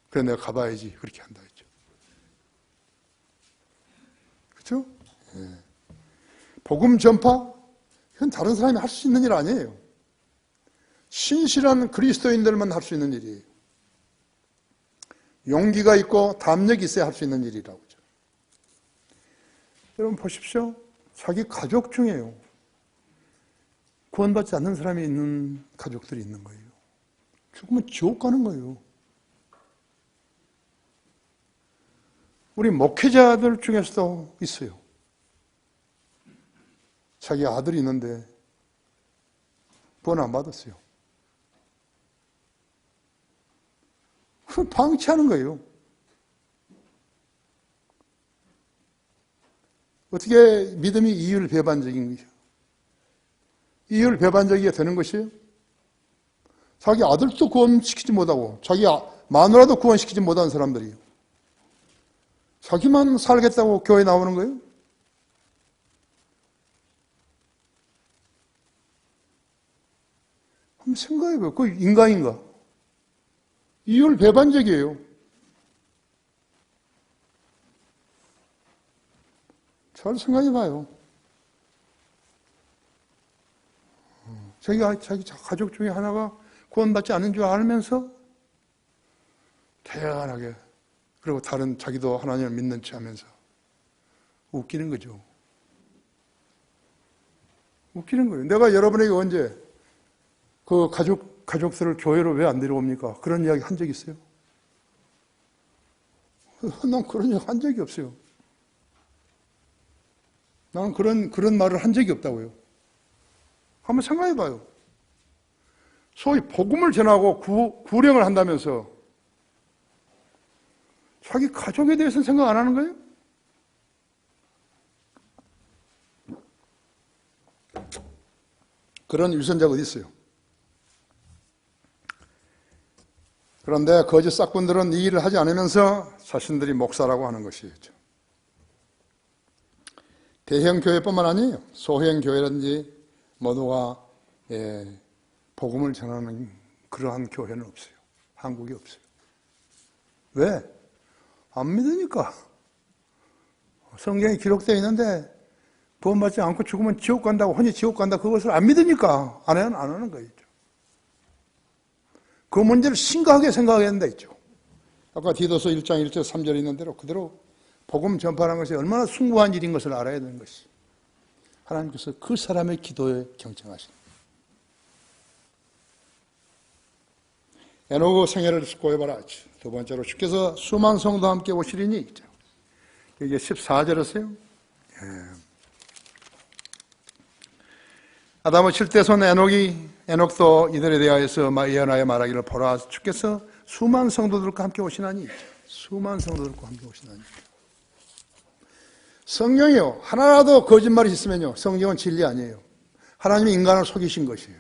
그래 내가 가봐야지. 그렇게 한다 했죠. 그렇죠? 네. 복음 전파? 이건 다른 사람이 할 수 있는 일 아니에요. 신실한 그리스도인들만 할 수 있는 일이에요. 용기가 있고 담력이 있어야 할 수 있는 일이라고 하죠. 여러분 보십시오. 자기 가족 중에요. 구원받지 않는 사람이 있는 가족들이 있는 거예요. 죽으면 지옥 가는 거예요. 우리 목회자들 중에서도 있어요. 자기 아들이 있는데 번 안 받았어요. 그럼 방치하는 거예요. 어떻게 믿음이 이율배반적인 거죠? 이율배반적이게 되는 것이에요? 자기 아들도 구원시키지 못하고 자기 마누라도 구원시키지 못한 사람들이에요. 자기만 살겠다고 교회 나오는 거예요? 한번 생각해봐요. 그 인간인가? 이율배반적이에요. 잘 생각해봐요. 자기 가족 중에 하나가 구원받지 않는 줄 알면서 태연하게, 그리고 다른 자기도 하나님을 믿는 체 하면서 웃기는 거죠. 웃기는 거예요. 내가 여러분에게 언제 그 가족들을 교회로 왜 안 데려옵니까? 그런 이야기 한 적 있어요? 난 그런 이야기 한 적이 없어요. 나는 그런 말을 한 적이 없다고요. 한번 생각해 봐요. 소위 복음을 전하고 구령을 한다면서 자기 가족에 대해서는 생각 안 하는 거예요? 그런 위선자가 어디 있어요? 그런데 거짓 싹군들은 이 일을 하지 않으면서 자신들이 목사라고 하는 것이죠. 대형 교회뿐만 아니에요. 소형 교회라든지 모두가 복음을 전하는 그러한 교회는 없어요. 한국에 없어요. 왜? 안 믿으니까. 성경에 기록되어 있는데 구원받지 않고 죽으면 지옥 간다고, 혼이 지옥 간다, 그것을 안 믿으니까 안 하는 거죠. 그 문제를 심각하게 생각해야 된다 했죠. 아까 디도서 1장 1절 3절에 있는 대로 그대로 복음 전파하는 것이 얼마나 숭고한 일인 것을 알아야 되는 것이. 하나님께서 그 사람의 기도에 경청하십니다. 에노그 생애를 고해봐라. 두 번째로 주께서 수만 성도와 함께 오시리니 있죠. 이게 14절이었어요. 아담의 7대손 에녹도 이들에 대하여서 예언하여 말하기를 보라 주께서 수만 성도들과 함께 오시나니 있죠. 수만 성도들과 함께 오시나니. 성경이요, 하나라도 거짓말이 있으면요, 성경은 진리 아니에요. 하나님이 인간을 속이신 것이에요.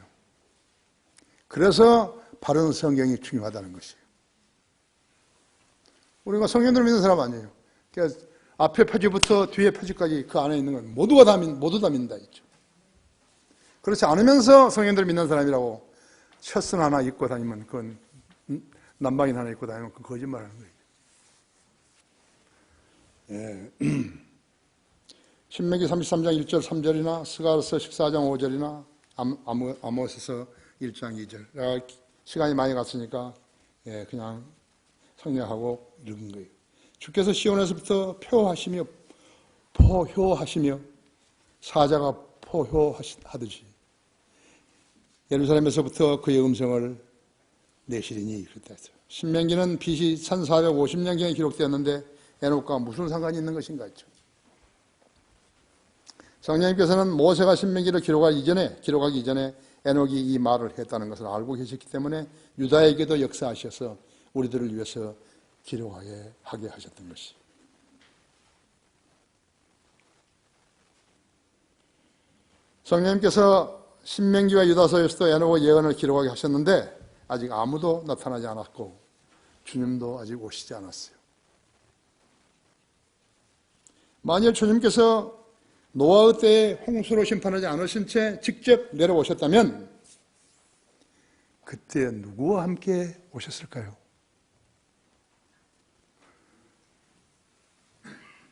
그래서 바른 성경이 중요하다는 것이에요. 우리가 성경을 믿는 사람 아니에요. 그러니까 앞에 표지부터 뒤에 표지까지 그 안에 있는 건 모두 다 믿는다 했죠. 그렇지 않으면서 성경들을 믿는 사람이라고 셔츠 하나 입고 다니면 그건 남방인 하나 입고 다니면 그건 거짓말하는 거예요. 예. 신명기 33장 1절 3절이나 스가랴서 14장 5절이나 아모스서 1장 2절. 시간이 많이 갔으니까 그냥 성령하고 읽은 거예요. 주께서 시온에서부터 포효하시며 사자가 포효하듯이 예루살렘에서부터 그의 음성을 내시리니 그랬다 했어요. 신명기는 BC 1450년경에 기록되었는데 에녹과 무슨 상관이 있는 것인가 했죠. 성령님께서는 모세가 신명기를 기록하기 이전에 에녹이 이 말을 했다는 것을 알고 계셨기 때문에 유다에게도 역사하셔서 우리들을 위해서 기록하게 하셨던 것이. 성령님께서 신명기와 유다서에서도 에녹의 예언을 기록하게 하셨는데 아직 아무도 나타나지 않았고 주님도 아직 오시지 않았어요. 만일 주님께서 노아의 때에 홍수로 심판하지 않으신 채 직접 내려오셨다면 그때 누구와 함께 오셨을까요?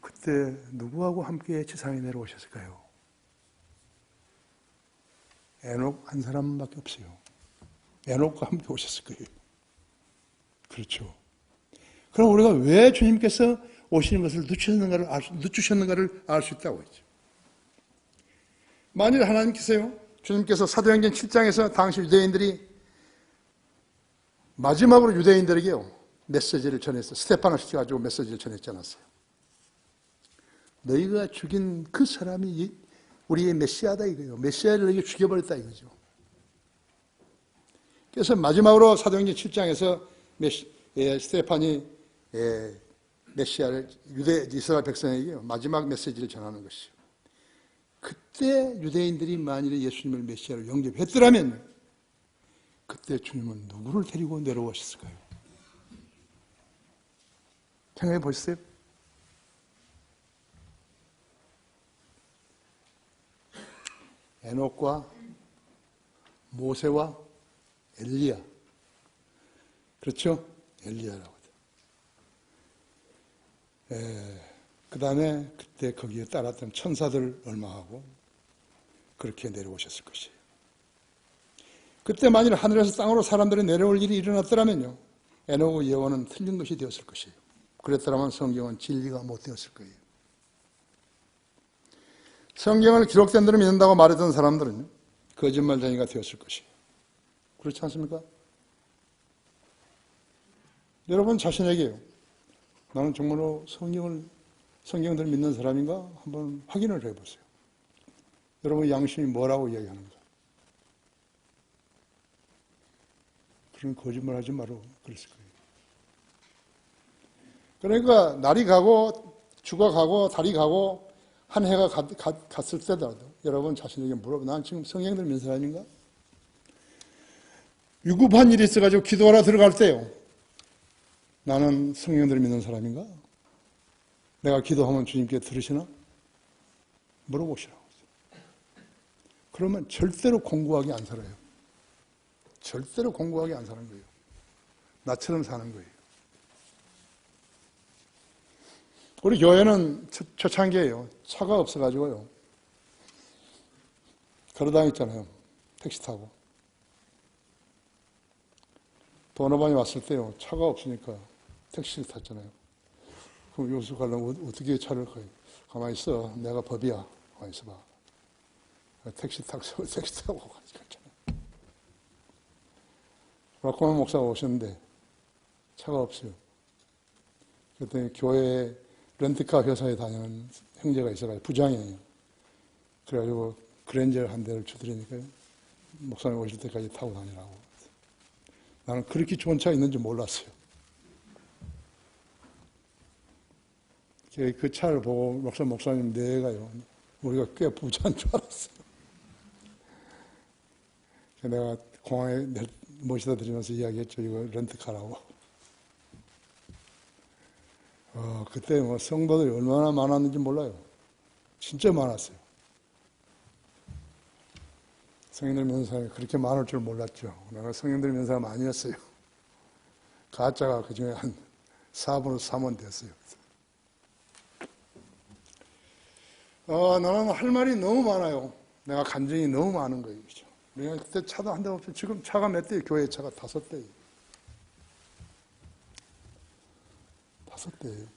그때 누구하고 함께 지상에 내려오셨을까요? 에녹 한 사람밖에 없어요. 에녹과 함께 오셨을 거예요. 그렇죠. 그럼 우리가 왜 주님께서 오시는 것을 늦추셨는가를 알 수 있다고 했죠. 만일 하나님께서요, 주님께서 사도행전 7장에서 당시 유대인들이 마지막으로 유대인들에게요 메시지를 전했어요. 스테파노를 시켜가지고 메시지를 전했지 않았어요. 너희가 죽인 그 사람이 우리의 메시아다 이거예요. 메시아를 이렇게 죽여버렸다 이거죠. 그래서 마지막으로 사도행전 7장에서 스테판이 메시아를 유대 이스라엘 백성에게 마지막 메시지를 전하는 것이요. 그때 유대인들이 만일에 예수님을 메시아로 영접했더라면 그때 주님은 누구를 데리고 내려오셨을까요? 생각해 보셨어요? 에녹과 모세와 엘리야. 그렇죠? 엘리야라고 하죠. 그 다음에 그때 거기에 따랐던 천사들 얼마하고 그렇게 내려오셨을 것이에요. 그때 만일 하늘에서 땅으로 사람들이 내려올 일이 일어났더라면요, 에녹의 예언은 틀린 것이 되었을 것이에요. 그랬더라면 성경은 진리가 못 되었을 거예요. 성경을 기록된 대로 믿는다고 말했던 사람들은 거짓말쟁이가 되었을 것이에요. 그렇지 않습니까? 여러분 자신에게요, 나는 정말로 성경들을 믿는 사람인가? 한번 확인을 해보세요. 여러분 양심이 뭐라고 이야기하는가? 그런 거짓말 하지 말고 그랬을 거예요. 그러니까 날이 가고 주가 가고 달이 가고 한 해가 갔을 때라도 여러분 자신에게 물어봐. 난 지금 성경들 믿는 사람인가? 위급한 일이 있어가지고 기도하러 들어갈 때요, 나는 성경들 믿는 사람인가? 내가 기도하면 주님께 들으시나? 물어보시라고. 그러면 절대로 공고하게 안 살아요. 절대로 공고하게 안 사는 거예요. 나처럼 사는 거예요. 우리 교회는 초창기에요, 차가 없어가지고요, 걸어다녔잖아요. 택시 타고. 도너반이 왔을 때요, 차가 없으니까 택시를 탔잖아요. 그럼 여기서 가려면 어떻게 차를 가요? 가만히 있어. 내가 법이야. 가만히 있어봐. 택시 타고 갔잖아요. 라코만 목사가 오셨는데 차가 없어요. 그랬더니 교회 렌트카 회사에 다니는 형제가 있어가지고 부장이에요. 그래가지고 그랜저 한 대를 주드리니까요, 목사님 오실 때까지 타고 다니라고. 나는 그렇게 좋은 차 있는지 몰랐어요. 그 차를 보고 목사님 내가요, 우리가 꽤 부자인 줄 알았어요. 내가 공항에 모시다 드리면서 이야기했죠. 이거 렌트카라고. 그때 뭐 성도들이 얼마나 많았는지 몰라요. 진짜 많았어요. 성인들 믿는 사람이 그렇게 많을 줄 몰랐죠. 내가 성인들 믿는 사람 아니었어요. 가짜가 그 중에 한 4분의 3은 됐어요. 나는 할 말이 너무 많아요. 내가 감정이 너무 많은 거예요. 그렇죠? 내가 그때 차도 한 대 없어요. 지금 차가 몇 대예요? 교회 차가 5대예요. 5대예요.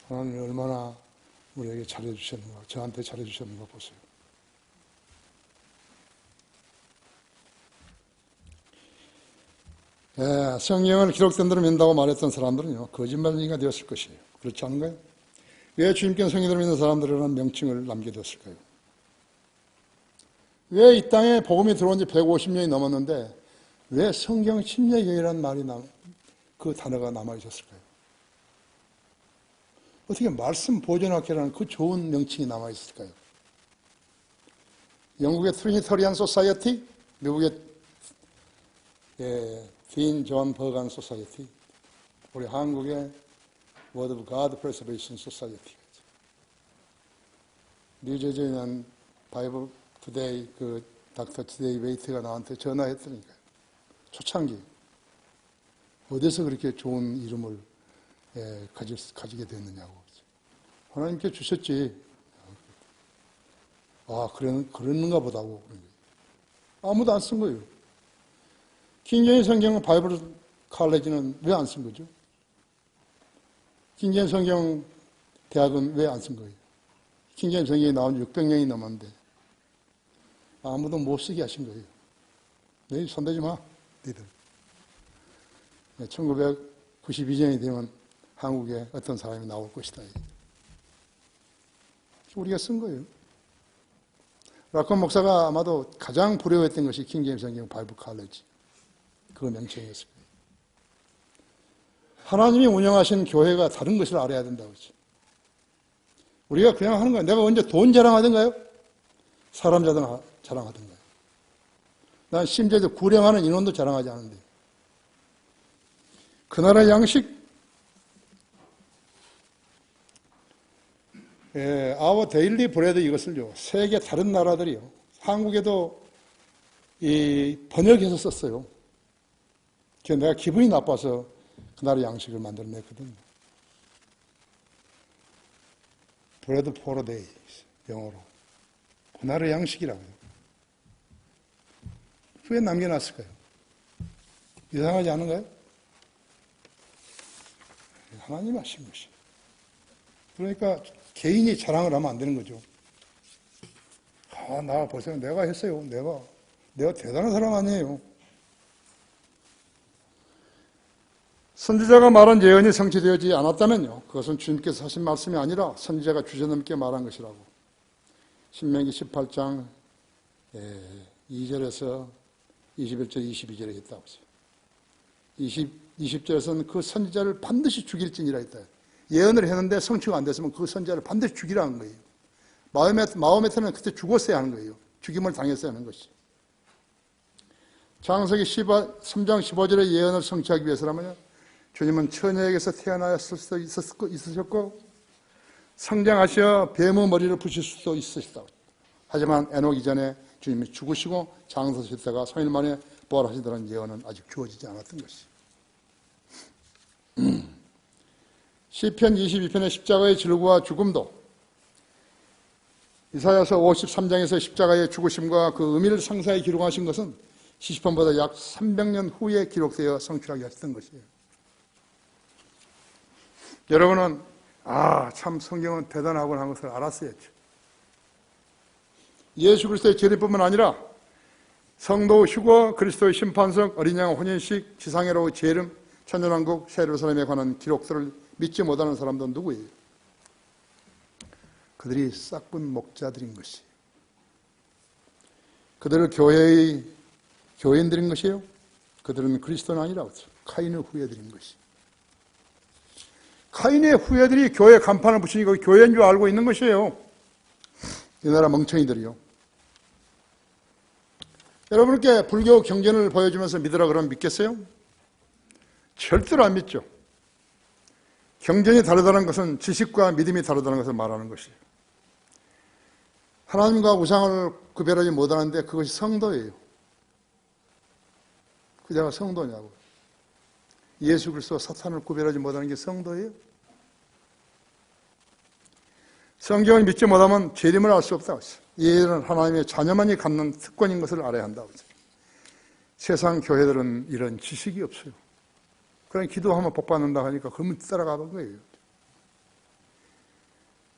하나님이 얼마나 우리에게 잘해주셨는가, 저한테 잘해주셨는가 보세요. 성경을 기록된 대로 믿는다고 말했던 사람들은요, 거짓말쟁이가 되었을 것이에요. 그렇지 않은가요? 왜 주님께서 성경을 믿는 사람들이라는 명칭을 남겨뒀을까요? 왜 이 땅에 복음이 들어온 지 150년이 넘었는데 왜 성경 심리학이라는 말이 그 단어가 남아있었을까요? 어떻게 말씀 보존학회라는 그 좋은 명칭이 남아있을까요? 영국의 트리니터리안 소사이어티, 미국의 딘 존 버간 소사이어티, 우리 한국의 Word of God Preservation Society, 뉴저지에 있는 바이블 투데이 그 닥터 투데이 웨이트가 나한테 전화했더니까요. 초창기 어디서 그렇게 좋은 이름을 가지게 됐느냐고. 하나님께 주셨지. 그랬는가 보다고. 아무도 안 쓴 거예요. 킹제임스 성경 바이블 칼레지는 왜 안 쓴 거죠? 킹제임스 성경 대학은 왜 안 쓴 거예요? 킹제임스 성경이 나온 지 600년이 넘었는데 아무도 못 쓰게 하신 거예요. 너희 손대지 마, 너희들. 1992년이 되면 한국에 어떤 사람이 나올 것이다. 우리가 쓴 거예요. 락건 목사가 아마도 가장 부러워했던 것이 킹제임스 성경 바이블 칼리지. 그 명칭이었습니다. 하나님이 운영하신 교회가 다른 것을 알아야 된다고 했죠. 우리가 그냥 하는 거야. 내가 언제 돈 자랑하던가요? 사람 자랑하던가요? 난 심지어 구령하는 인원도 자랑하지 않은데. 그 나라의 양식, 아워 데일리 브레드 이것을요, 세계 다른 나라들이요, 한국에도 번역해서 썼어요. 그래서 내가 기분이 나빠서 그 나라 양식을 만들어냈거든요. 브레드 포러 데이, 영어로. 그 나라 양식이라고요. 왜 남겨놨을까요? 이상하지 않은가요? 하나님 하신 것이. 그러니까 개인이 자랑을 하면 안 되는 거죠. 나 보세요. 내가 했어요. 내가 대단한 사람 아니에요. 선지자가 말한 예언이 성취되지 않았다면요, 그것은 주님께서 하신 말씀이 아니라 선지자가 주저넘게 말한 것이라고. 신명기 18장 2절에서 21절, 22절에 있다고 했어요. 20절에서는 그 선지자를 반드시 죽일지니라 했다. 예언을 했는데 성취가 안 됐으면 그 선지자를 반드시 죽이라는 거예요. 마호메트는 그때 죽었어야 하는 거예요. 죽임을 당했어야 하는 것이. 창세기 3장 15절의 예언을 성취하기 위해서라면요, 주님은 처녀에게서 태어나셨을 수도 있으셨고 성장하셔 뱀의 머리를 부실 수도 있으시다. 하지만 에녹 이전에 주님이 죽으시고 장사하셨다가 3일 만에 부활하시다는 예언은 아직 주어지지 않았던 것이. 시편 22편의 십자가의 질구와 죽음도 이사야서 53장에서 십자가의 죽으심과 그 의미를 상세히 기록하신 것은 시편보다 약 300년 후에 기록되어 성취하게 하셨던 것이에요. 여러분은 참 성경은 대단하구나 하는 것을 알았어야죠. 예수 그리스도의 재림뿐만 아니라 성도 휴거, 그리스도의 심판석, 어린 양 혼인식, 지상회로 재림, 천년왕국, 새 예루살렘에 관한 기록들을 믿지 못하는 사람들은 누구예요? 그들이 싹분 목자들인 것이에요. 그들을 교회의 교인들인 것이에요. 그들은 그리스도는 아니라 카인의 후예들인 것이에요. 카인의 후예들이 교회 간판을 붙이니까 교회인 줄 알고 있는 것이에요. 이 나라 멍청이들이요. 여러분께 불교 경전을 보여주면서 믿으라 그러면 믿겠어요? 절대로 안 믿죠. 경전이 다르다는 것은 지식과 믿음이 다르다는 것을 말하는 것이에요. 하나님과 우상을 구별하지 못하는데 그것이 성도예요. 그자가 성도냐고. 예수 그리스도와 사탄을 구별하지 못하는 게 성도예요? 성경을 믿지 못하면 재림을 알 수 없다고 했어요. 이 일은 하나님의 자녀만이 갖는 특권인 것을 알아야 한다고 했어요. 세상 교회들은 이런 지식이 없어요. 그냥 기도하면 복 받는다 하니까 그러면 따라가는 거예요.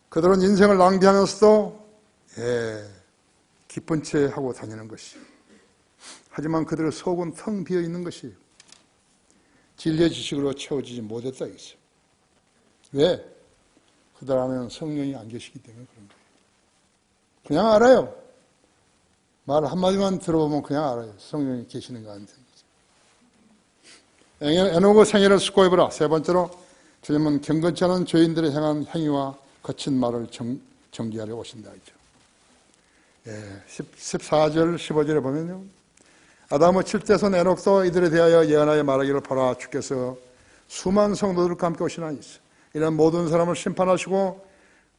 그들은 인생을 낭비하면서도 기쁜 채 하고 다니는 것이에요. 하지만 그들의 속은 텅 비어 있는 것이에요. 진리의 지식으로 채워지지 못했다 이거죠. 왜? 그들 안에는 성령이 안 계시기 때문에 그런 거예요. 그냥 알아요. 말 한마디만 들어보면 그냥 알아요. 성령이 계시는 거 아닌지. 에녹의 생애를 숙고해보라. 세 번째로 주님은 경건치 않은 죄인들의 행한 행위와 거친 말을 정죄하려 오신다 했죠. 14절 15절에 보면요, 아담의 7대손 에녹도 이들에 대하여 예언하여 말하기를 보라, 주께서 수많은 성도들과 함께 오시나니 이런 모든 사람을 심판하시고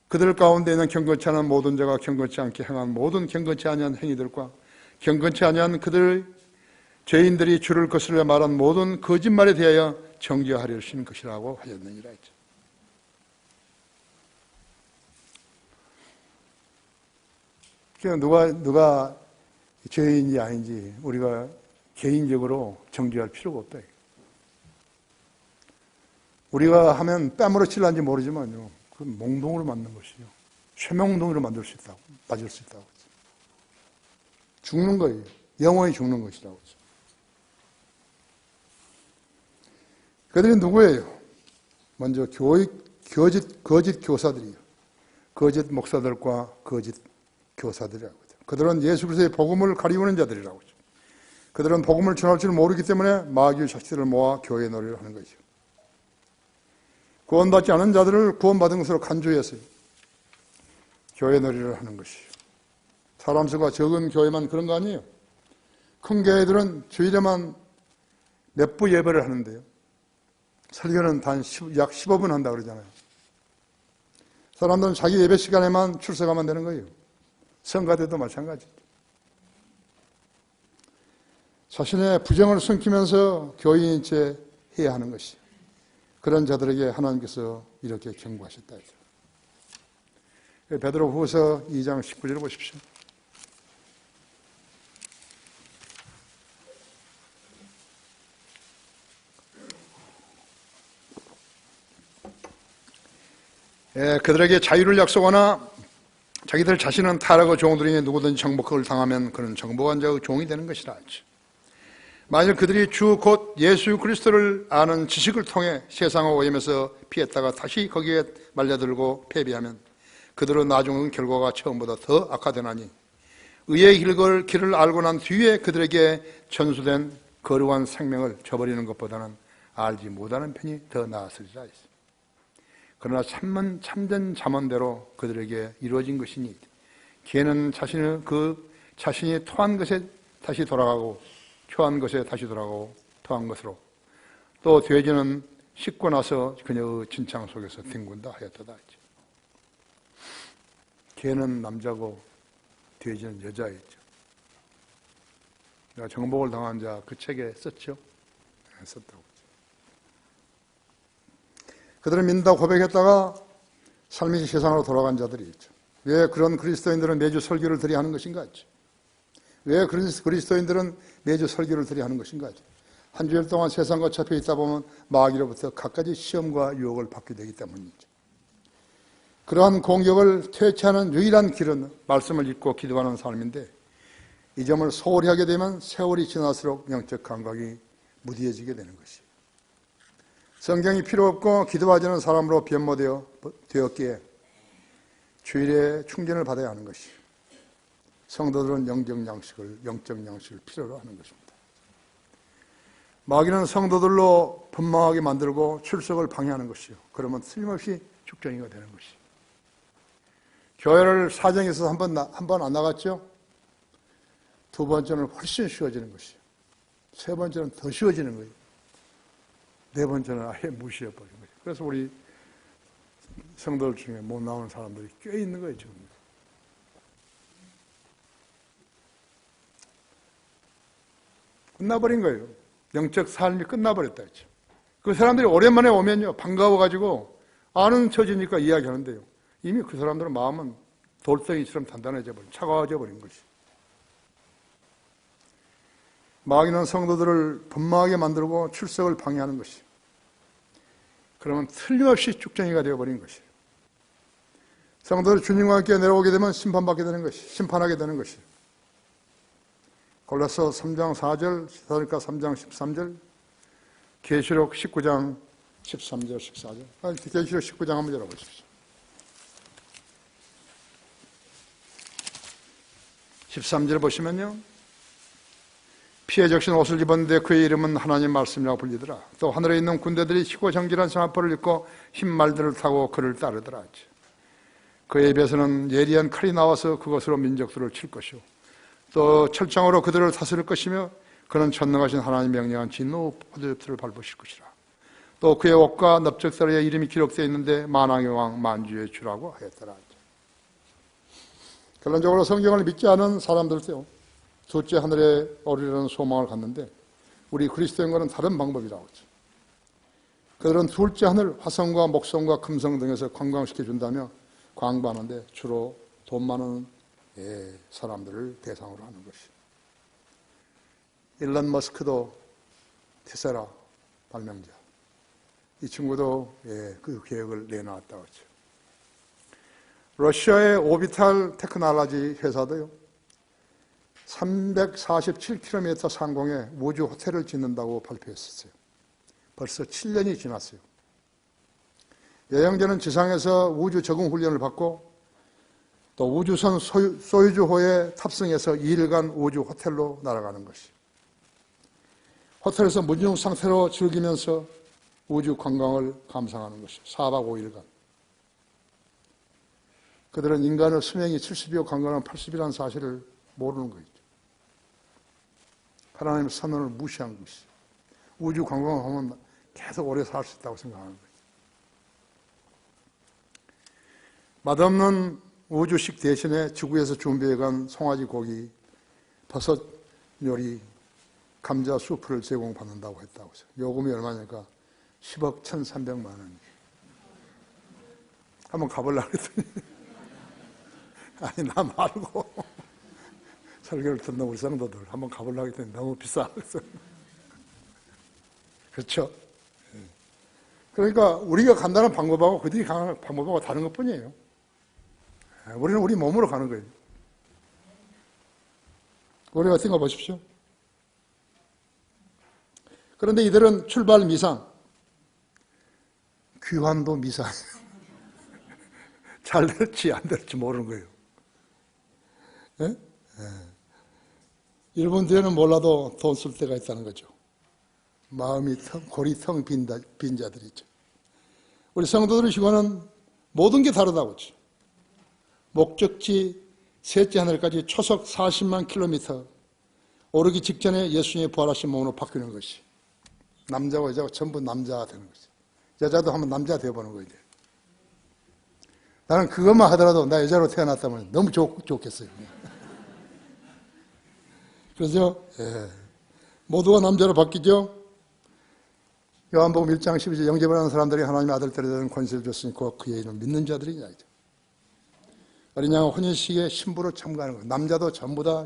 그들 가운데 있는 경건치 않은 모든 자가 경건치 않게 행한 모든 경건치 아니한 행위들과 경건치 아니한 그들 죄인들이 주를 거스르려 말한 모든 거짓말에 대하여 정죄하려 하시는 것이라고 하셨느니라 했죠. 그러니까 누가 죄인인지 아닌지 우리가 개인적으로 정죄할 필요가 없다. 우리가 하면 뺨으로 칠는지 모르지만요, 그건 몽동으로 만든 것이요, 쇠몽동으로 만들 수 있다고, 맞을 수 있다고. 죽는 거예요. 영원히 죽는 것이라고. 그들이 누구예요? 먼저 거짓 교사들이에요. 거짓 목사들과 거짓 교사들이라고 하죠. 그들은 예수 그리스도의 복음을 가리우는 자들이라고 하죠. 그들은 복음을 전할 줄 모르기 때문에 마귀의 자식들을 모아 교회 놀이를 하는 거죠. 구원받지 않은 자들을 구원받은 것으로 간주해서 교회 놀이를 하는 것이에요. 사람 수가 적은 교회만 그런 거 아니에요. 큰 교회들은 주일에만 몇 부 예배를 하는데요. 설교는 약 15분 한다 그러잖아요. 사람들은 자기 예배 시간에만 출석하면 되는 거예요. 성가대도 마찬가지죠. 자신의 부정을 숨기면서 교인인 채 해야 하는 것이 그런 자들에게 하나님께서 이렇게 경고하셨다. 베드로 후서 2장 19절을 보십시오. 그들에게 자유를 약속하나 자기들 자신은 타락의 종들이니 누구든지 정복을 당하면 그는 정복한 자의 종이 되는 것이라 하죠. 만일 그들이 주 곧 예수 그리스도를 아는 지식을 통해 세상의 오염에서 피했다가 다시 거기에 말려들고 패배하면 그들은 나중은 결과가 처음보다 더 악화되나니 의의 길을 알고 난 뒤에 그들에게 전수된 거룩한 생명을 저버리는 것보다는 알지 못하는 편이 더 나았으리라 했습니다. 그러나 참된 잠언대로 그들에게 이루어진 것이니 걔는 자신이 토한 것에 다시 돌아가고 초한 것에 다시 돌아가고 토한 것으로 또 돼지는 씻고 나서 그녀의 진창 속에서 뒹군다 하였도다. 걔는 남자고 돼지는 여자였죠. 내가 정복을 당한 자 그 책에 썼죠. 썼다고. 그들은 믿는다고 고백했다가 삶이 세상으로 돌아간 자들이 있죠. 왜 그런 그리스도인들은 매주 설교를 드려야 하는 것인가? 왜 그리스도인들은 매주 설교를 드려야 하는 것인가? 한 주일 동안 세상과 잡혀 있다 보면 마귀로부터 갖가지 시험과 유혹을 받게 되기 때문이죠. 그러한 공격을 퇴치하는 유일한 길은 말씀을 읽고 기도하는 삶인데 이 점을 소홀히 하게 되면 세월이 지날수록 영적 감각이 무디해지게 되는 것이에요. 성경이 필요 없고 기도하지 않은 사람으로 변모되었기에 주일에 충전을 받아야 하는 것이에요. 성도들은 영적 양식을 필요로 하는 것입니다. 마귀는 성도들로 분망하게 만들고 출석을 방해하는 것이요. 그러면 틀림없이 죽정이가 되는 것이에요. 교회를 사정에 있어서 한 번 안 나갔죠? 두 번째는 훨씬 쉬워지는 것이에요. 세 번째는 더 쉬워지는 거예요. 네 번째는 아예 무시해버린 거예요. 그래서 우리 성도들 중에 못 나오는 사람들이 꽤 있는 거예요, 지금. 끝나버린 거예요. 영적 삶이 끝나버렸다 했죠. 그 사람들이 오랜만에 오면요, 반가워가지고 아는 처지니까 이야기하는데요. 이미 그 사람들은 마음은 돌덩이처럼 단단해져 버린, 차가워져 버린 것이. 마귀는 성도들을 분망하게 만들고 출석을 방해하는 것이. 그러면 틀림없이 쭉정이가 되어버린 것이에요. 성도들이 주님과 함께 내려오게 되면 심판받게 되는 것이, 심판하게 되는 것이에요. 골로새 3장 4절, 사도행전 3장 13절, 계시록 19장 13절, 14절. 계시록 19장 한번 열어보십시오. 13절 보시면요. 피에 적신 옷을 입었는데 그의 이름은 하나님 말씀이라고 불리더라. 또 하늘에 있는 군대들이 희고 정결한 성화포를 입고 흰 말들을 타고 그를 따르더라. 그의 입에서는 예리한 칼이 나와서 그것으로 민족들을 칠 것이요. 또 철창으로 그들을 다스릴 것이며 그는 전능하신 하나님 명령한 진노 포도즙들을 밟으실 것이라. 또 그의 옷과 넓적다리에 이름이 기록되어 있는데 만왕의 왕 만주의 주라고 하였더라. 결론적으로 성경을 믿지 않은 사람들도요, 둘째 하늘에 오르려는 소망을 갖는데 우리 그리스도인과는 다른 방법이라고 하죠. 그들은 둘째 하늘 화성과 목성과 금성 등에서 관광시켜준다며 광고하는데 주로 돈 많은 사람들을 대상으로 하는 것이죠. 일론 머스크도 테슬라 발명자, 이 친구도 그 계획을 내놓았다고 하죠. 러시아의 오비탈 테크놀로지 회사도요, 347km 상공에 우주 호텔을 짓는다고 발표했었어요. 벌써 7년이 지났어요. 여행자는 지상에서 우주 적응 훈련을 받고 또 우주선 소유주호에 탑승해서 2일간 우주 호텔로 날아가는 것이. 호텔에서 무중력 상태로 즐기면서 우주 관광을 감상하는 것이 4박 5일간. 그들은 인간의 수명이 70이고 관광은 80이라는 사실을 모르는 거죠. 하나님의 선언을 무시한 것이. 우주 관광을 하면 계속 오래 살 수 있다고 생각하는 거예요. 맛없는 우주식 대신에 지구에서 준비해간 송아지 고기, 버섯 요리, 감자 수프를 제공받는다고 했다고 해서 요금이 얼마니까 10억 1,300만 원. 한번 가보려고 했더니 아니 나 말고 설교를 듣는 우리 성도들 한번 가보려고 했더니 너무 비싸. 그렇죠? 그러니까 우리가 간다는 방법하고 그들이 가는 방법하고 다른 것뿐이에요. 우리는 우리 몸으로 가는 거예요. 우리가 생각해 보십시오. 그런데 이들은 출발 미상, 귀환도 미상. 잘 될지 안 될지 모르는 거예요. 예? 1분 뒤에는 몰라도 돈 쓸 때가 있다는 거죠. 마음이 골이 텅 빈 자들이죠. 우리 성도들의 휴가는 모든 게 다르다고 했죠. 목적지 셋째 하늘까지 초속 40만 킬로미터 오르기 직전에 예수님의 부활하신 몸으로 바뀌는 것이. 남자와 여자가 전부 남자가 되는 것이. 여자도 한번 남자가 되어보는 거예요. 나는 그것만 하더라도 나 여자로 태어났다면 너무 좋겠어요. 그래서 모두가 남자로 바뀌죠. 요한복음 1장 12절 영접하는 사람들이 하나님의 아들들에 대한 권세를 줬으니 그의 이름을 믿는 자들이냐. 어린 양은 혼인식에 신부로 참가하는 거예요. 남자도 전부 다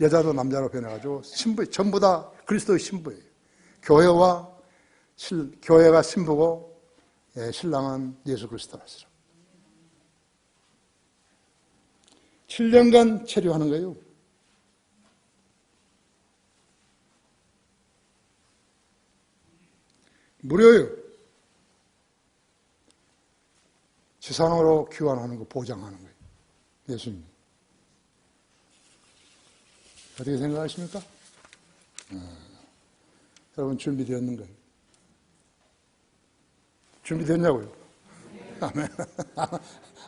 여자도 남자로 변해가지고 전부 다 그리스도의 신부예요. 교회가 신부고 신랑은 예수 그리스도라서 7년간 체류하는 거예요. 무료예요. 지상으로 귀환하는 거 보장하는 거예요. 예수님. 어떻게 생각하십니까? 여러분 준비되었는가요? 준비됐냐고요? 아멘.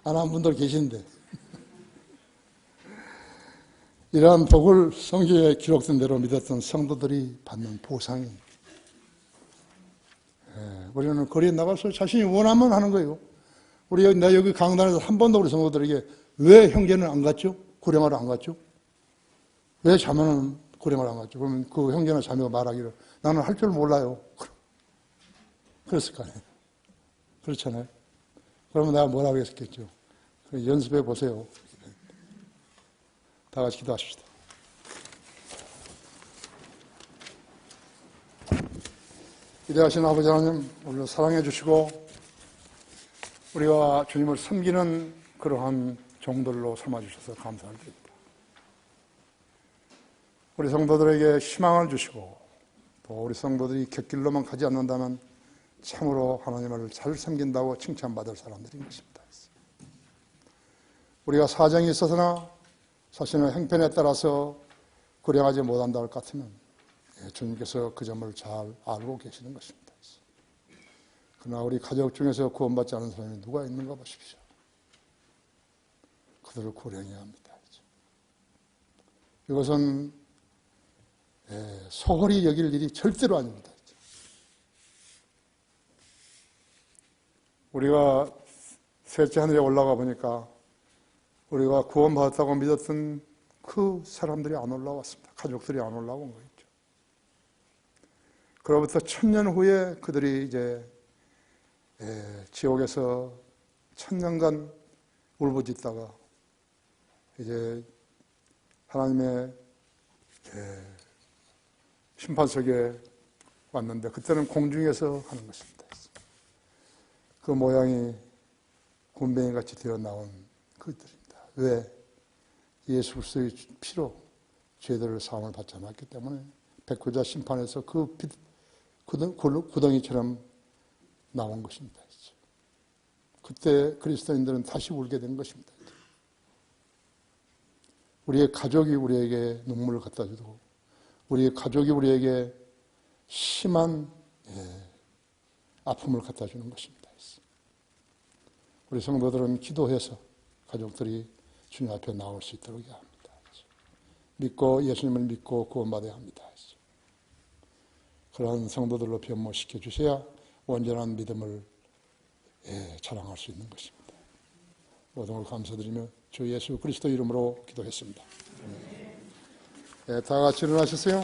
안 한 분들 계신데. 이러한 복을 성경에 기록된 대로 믿었던 성도들이 받는 보상이. 우리는 거리에 나가서 자신이 원하면 하는 거예요. 나 여기 강단에서 한 번도 우리 성도들에게 왜 형제는 안 갔죠? 구령하러 안 갔죠? 왜 자매는 구령하러 안 갔죠? 그러면 그 형제나 자매가 말하기를 나는 할 줄 몰라요. 그랬을 거 아니에요. 그렇잖아요. 그러면 내가 뭐라고 했겠죠? 연습해 보세요. 다 같이 기도하십시다. 위대하신 아버지 하나님, 우리를 사랑해 주시고 우리가 주님을 섬기는 그러한 종들로 삼아주셔서 감사를 드립니다. 우리 성도들에게 희망을 주시고 또 우리 성도들이 곁길로만 가지 않는다면 참으로 하나님을 잘 섬긴다고 칭찬받을 사람들인 것입니다. 우리가 사정이 있어서나 자신의 행편에 따라서 구령하지 못한다 할 것 같으면 주님께서 그 점을 잘 알고 계시는 것입니다. 그러나 우리 가족 중에서 구원받지 않은 사람이 누가 있는가 보십시오. 그들을 구령해야 합니다. 이것은 소홀히 여길 일이 절대로 아닙니다. 우리가 셋째 하늘에 올라가 보니까 우리가 구원받았다고 믿었던 그 사람들이 안 올라왔습니다. 가족들이 안 올라온 거죠. 그로부터 1000년 후에 그들이 이제 지옥에서 1000년간 울부짖다가 이제 하나님의 심판석에 왔는데 그때는 공중에서 하는 것입니다. 그 모양이 굼벵이같이 되어 나온 그들입니다. 왜? 예수 그리스도의 피로 죄들을 사함을 받지 않았기 때문에 백호자 심판에서 그 구덩이처럼 나온 것입니다. 그때 그리스도인들은 다시 울게 된 것입니다. 우리의 가족이 우리에게 눈물을 갖다 주고 우리의 가족이 우리에게 심한 아픔을 갖다 주는 것입니다. 우리 성도들은 기도해서 가족들이 주님 앞에 나올 수 있도록 해야 합니다. 믿고 예수님을 믿고 구원받아야 합니다. 그러한 성도들로 변모시켜 주셔야 온전한 믿음을 자랑할 수 있는 것입니다. 모든 걸 감사드리며 주 예수 그리스도 이름으로 기도했습니다. 다 같이 일어나셨어요?